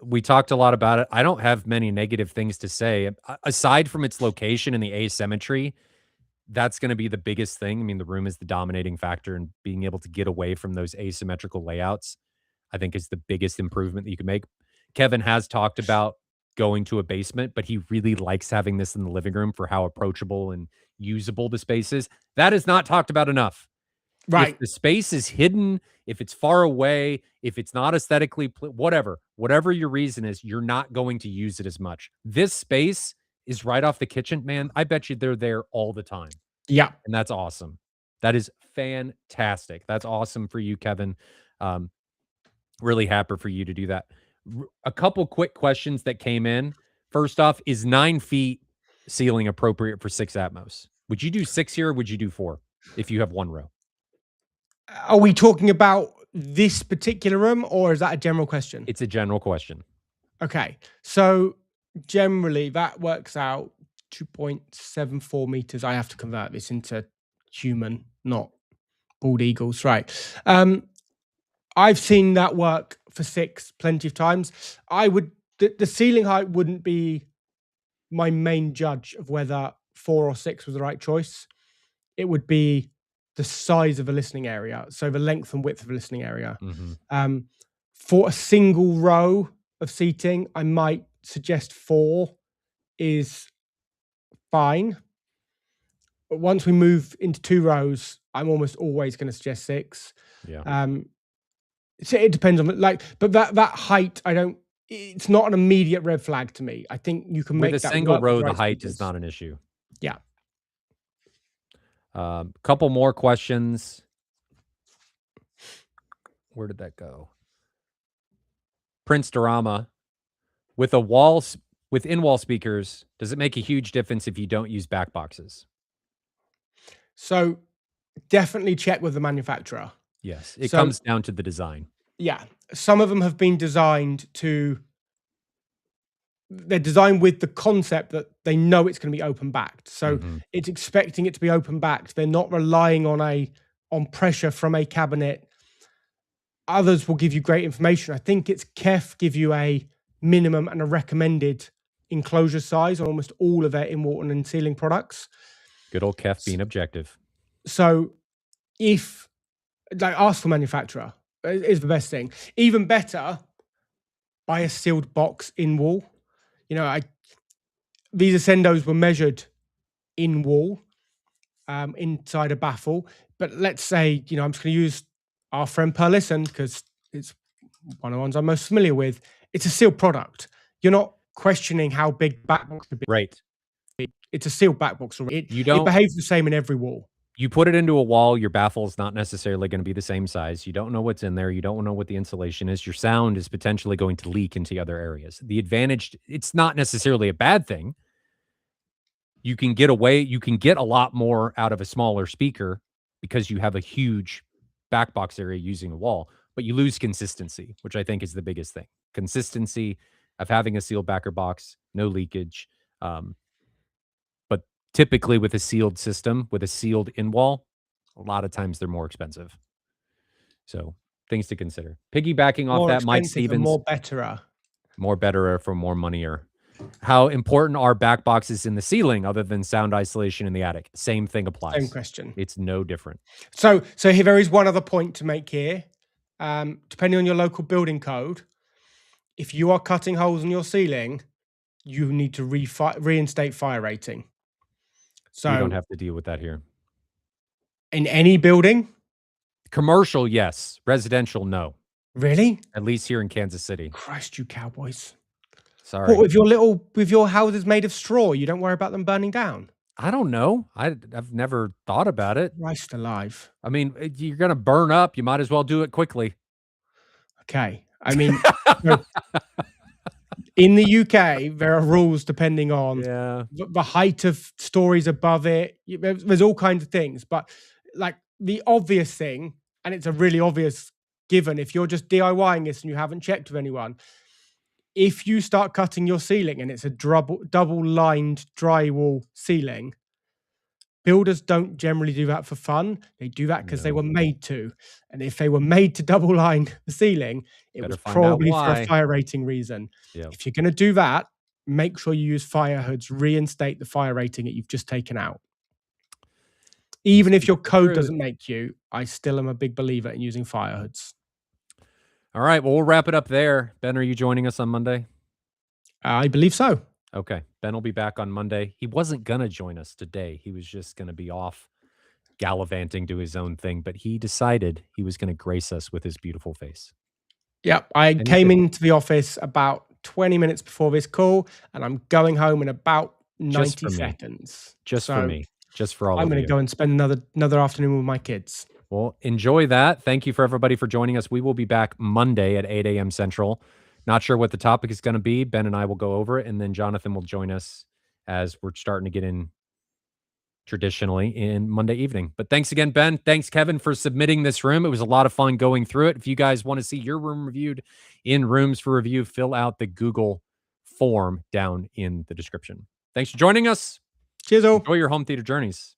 We talked a lot about it. I don't have many negative things to say. Aside from its location and the asymmetry, that's going to be the biggest thing. I mean, the room is the dominating factor, and being able to get away from those asymmetrical layouts, I think, is the biggest improvement that you can make. Kevin has talked about going to a basement, but he really likes having this in the living room for how approachable and usable the space is. That is not talked about enough. Right. If the space is hidden, if it's far away, if it's not aesthetically, whatever your reason is, you're not going to use it as much. This space is right off the kitchen, man. I bet you they're there all the time. Yeah. And that's awesome. That is fantastic. That's awesome for you, Kevin. Really happy for you to do that. A couple quick questions that came in. First off, is 9 feet ceiling appropriate for 6 Atmos? Would you do 6 here, or would you do 4 if you have one row? Are we talking about this particular room, or is that a general question? It's a general question. Okay. So generally that works out 2.74 meters. I have to convert this into human, not bald eagles. Right. I've seen that work for 6 plenty of times. The ceiling height wouldn't be my main judge of whether 4 or 6 was the right choice. It would be the size of the listening area, so the length and width of the listening area. For a single row of seating, I might suggest 4 is fine. But once we move into 2 rows, I'm almost always going to suggest 6. Yeah. So it depends on but that height, it's not an immediate red flag to me. I think you can make that with a single row. The height is not an issue. Yeah. Couple more questions. Where did that go? Prince Dorama, with in-wall speakers, does it make a huge difference if you don't use back boxes? So definitely check with the manufacturer. Yes, it comes down to the design. Yeah, some of them have been designed they're designed with the concept that they know it's going to be open backed. So it's expecting it to be open backed. They're not relying on pressure from a cabinet. Others will give you great information. I think it's KEF give you a minimum and a recommended enclosure size on almost all of their in-wall and ceiling products. Good old KEF being objective. So ask for manufacturer is the best thing. Even better, buy a sealed box in-wall. These Ascendos were measured in-wall, inside a baffle. But let's say, I'm just going to use our friend Perlison because it's one of the ones I'm most familiar with. It's a sealed product. You're not questioning how big backbox could be. Right. It's a sealed backbox already. It behaves the same in every wall. You put it into a wall, your baffle is not necessarily going to be the same size. You don't know what's in there. You don't know what the insulation is. Your sound is potentially going to leak into other areas. The advantage, it's not necessarily a bad thing. You can get a lot more out of a smaller speaker because you have a huge back box area using a wall, but you lose consistency, which I think is the biggest thing. Consistency of having a sealed backer box, no leakage. But typically with a sealed system, with a sealed in-wall, a lot of times they're more expensive. So things to consider. Piggybacking off that, Mike Stevens. More betterer. More betterer for more money-er. How important are back boxes in the ceiling other than sound isolation in the attic? Same thing applies. Same question. It's no different. So here there is one other point to make here. Depending on your local building code, if you are cutting holes in your ceiling, you need to reinstate fire rating. So you don't have to deal with that here. In any building? Commercial, yes. Residential, no. Really? At least here in Kansas City. Christ, you cowboys. Sorry. What, with your houses made of straw, you don't worry about them burning down? I don't know. I've never thought about it. Christ alive. I mean, you're going to burn up. You might as well do it quickly. Okay. I mean, in the UK, there are rules depending on the height of stories above it. There's all kinds of things. But like the obvious thing, and it's a really obvious given, if you're just DIYing this and you haven't checked with anyone, if you start cutting your ceiling and it's a double-lined drywall ceiling, builders don't generally do that for fun. They do that because they were made to. And if they were made to double-line the ceiling, it was probably for a fire rating reason. Yep. If you're going to do that, make sure you use fire hoods, reinstate the fire rating that you've just taken out. Even if your code doesn't make you, I still am a big believer in using fire hoods. All right, well, we'll wrap it up there. Ben, are you joining us on Monday? I believe so. Okay, Ben will be back on Monday. He wasn't going to join us today. He was just going to be off gallivanting to his own thing, but he decided he was going to grace us with his beautiful face. Yep, I came into the office about 20 minutes before this call, and I'm going home in about 90 seconds. Just for me. Just for all of you. I'm going to go and spend another afternoon with my kids. Well, enjoy that. Thank you for everybody for joining us. We will be back Monday at 8 a.m. Central. Not sure what the topic is going to be. Ben and I will go over it, and then Jonathan will join us as we're starting to get in traditionally in Monday evening. But thanks again, Ben. Thanks, Kevin, for submitting this room. It was a lot of fun going through it. If you guys want to see your room reviewed in Rooms for Review, fill out the Google form down in the description. Thanks for joining us. Cheers, all. Enjoy your home theater journeys.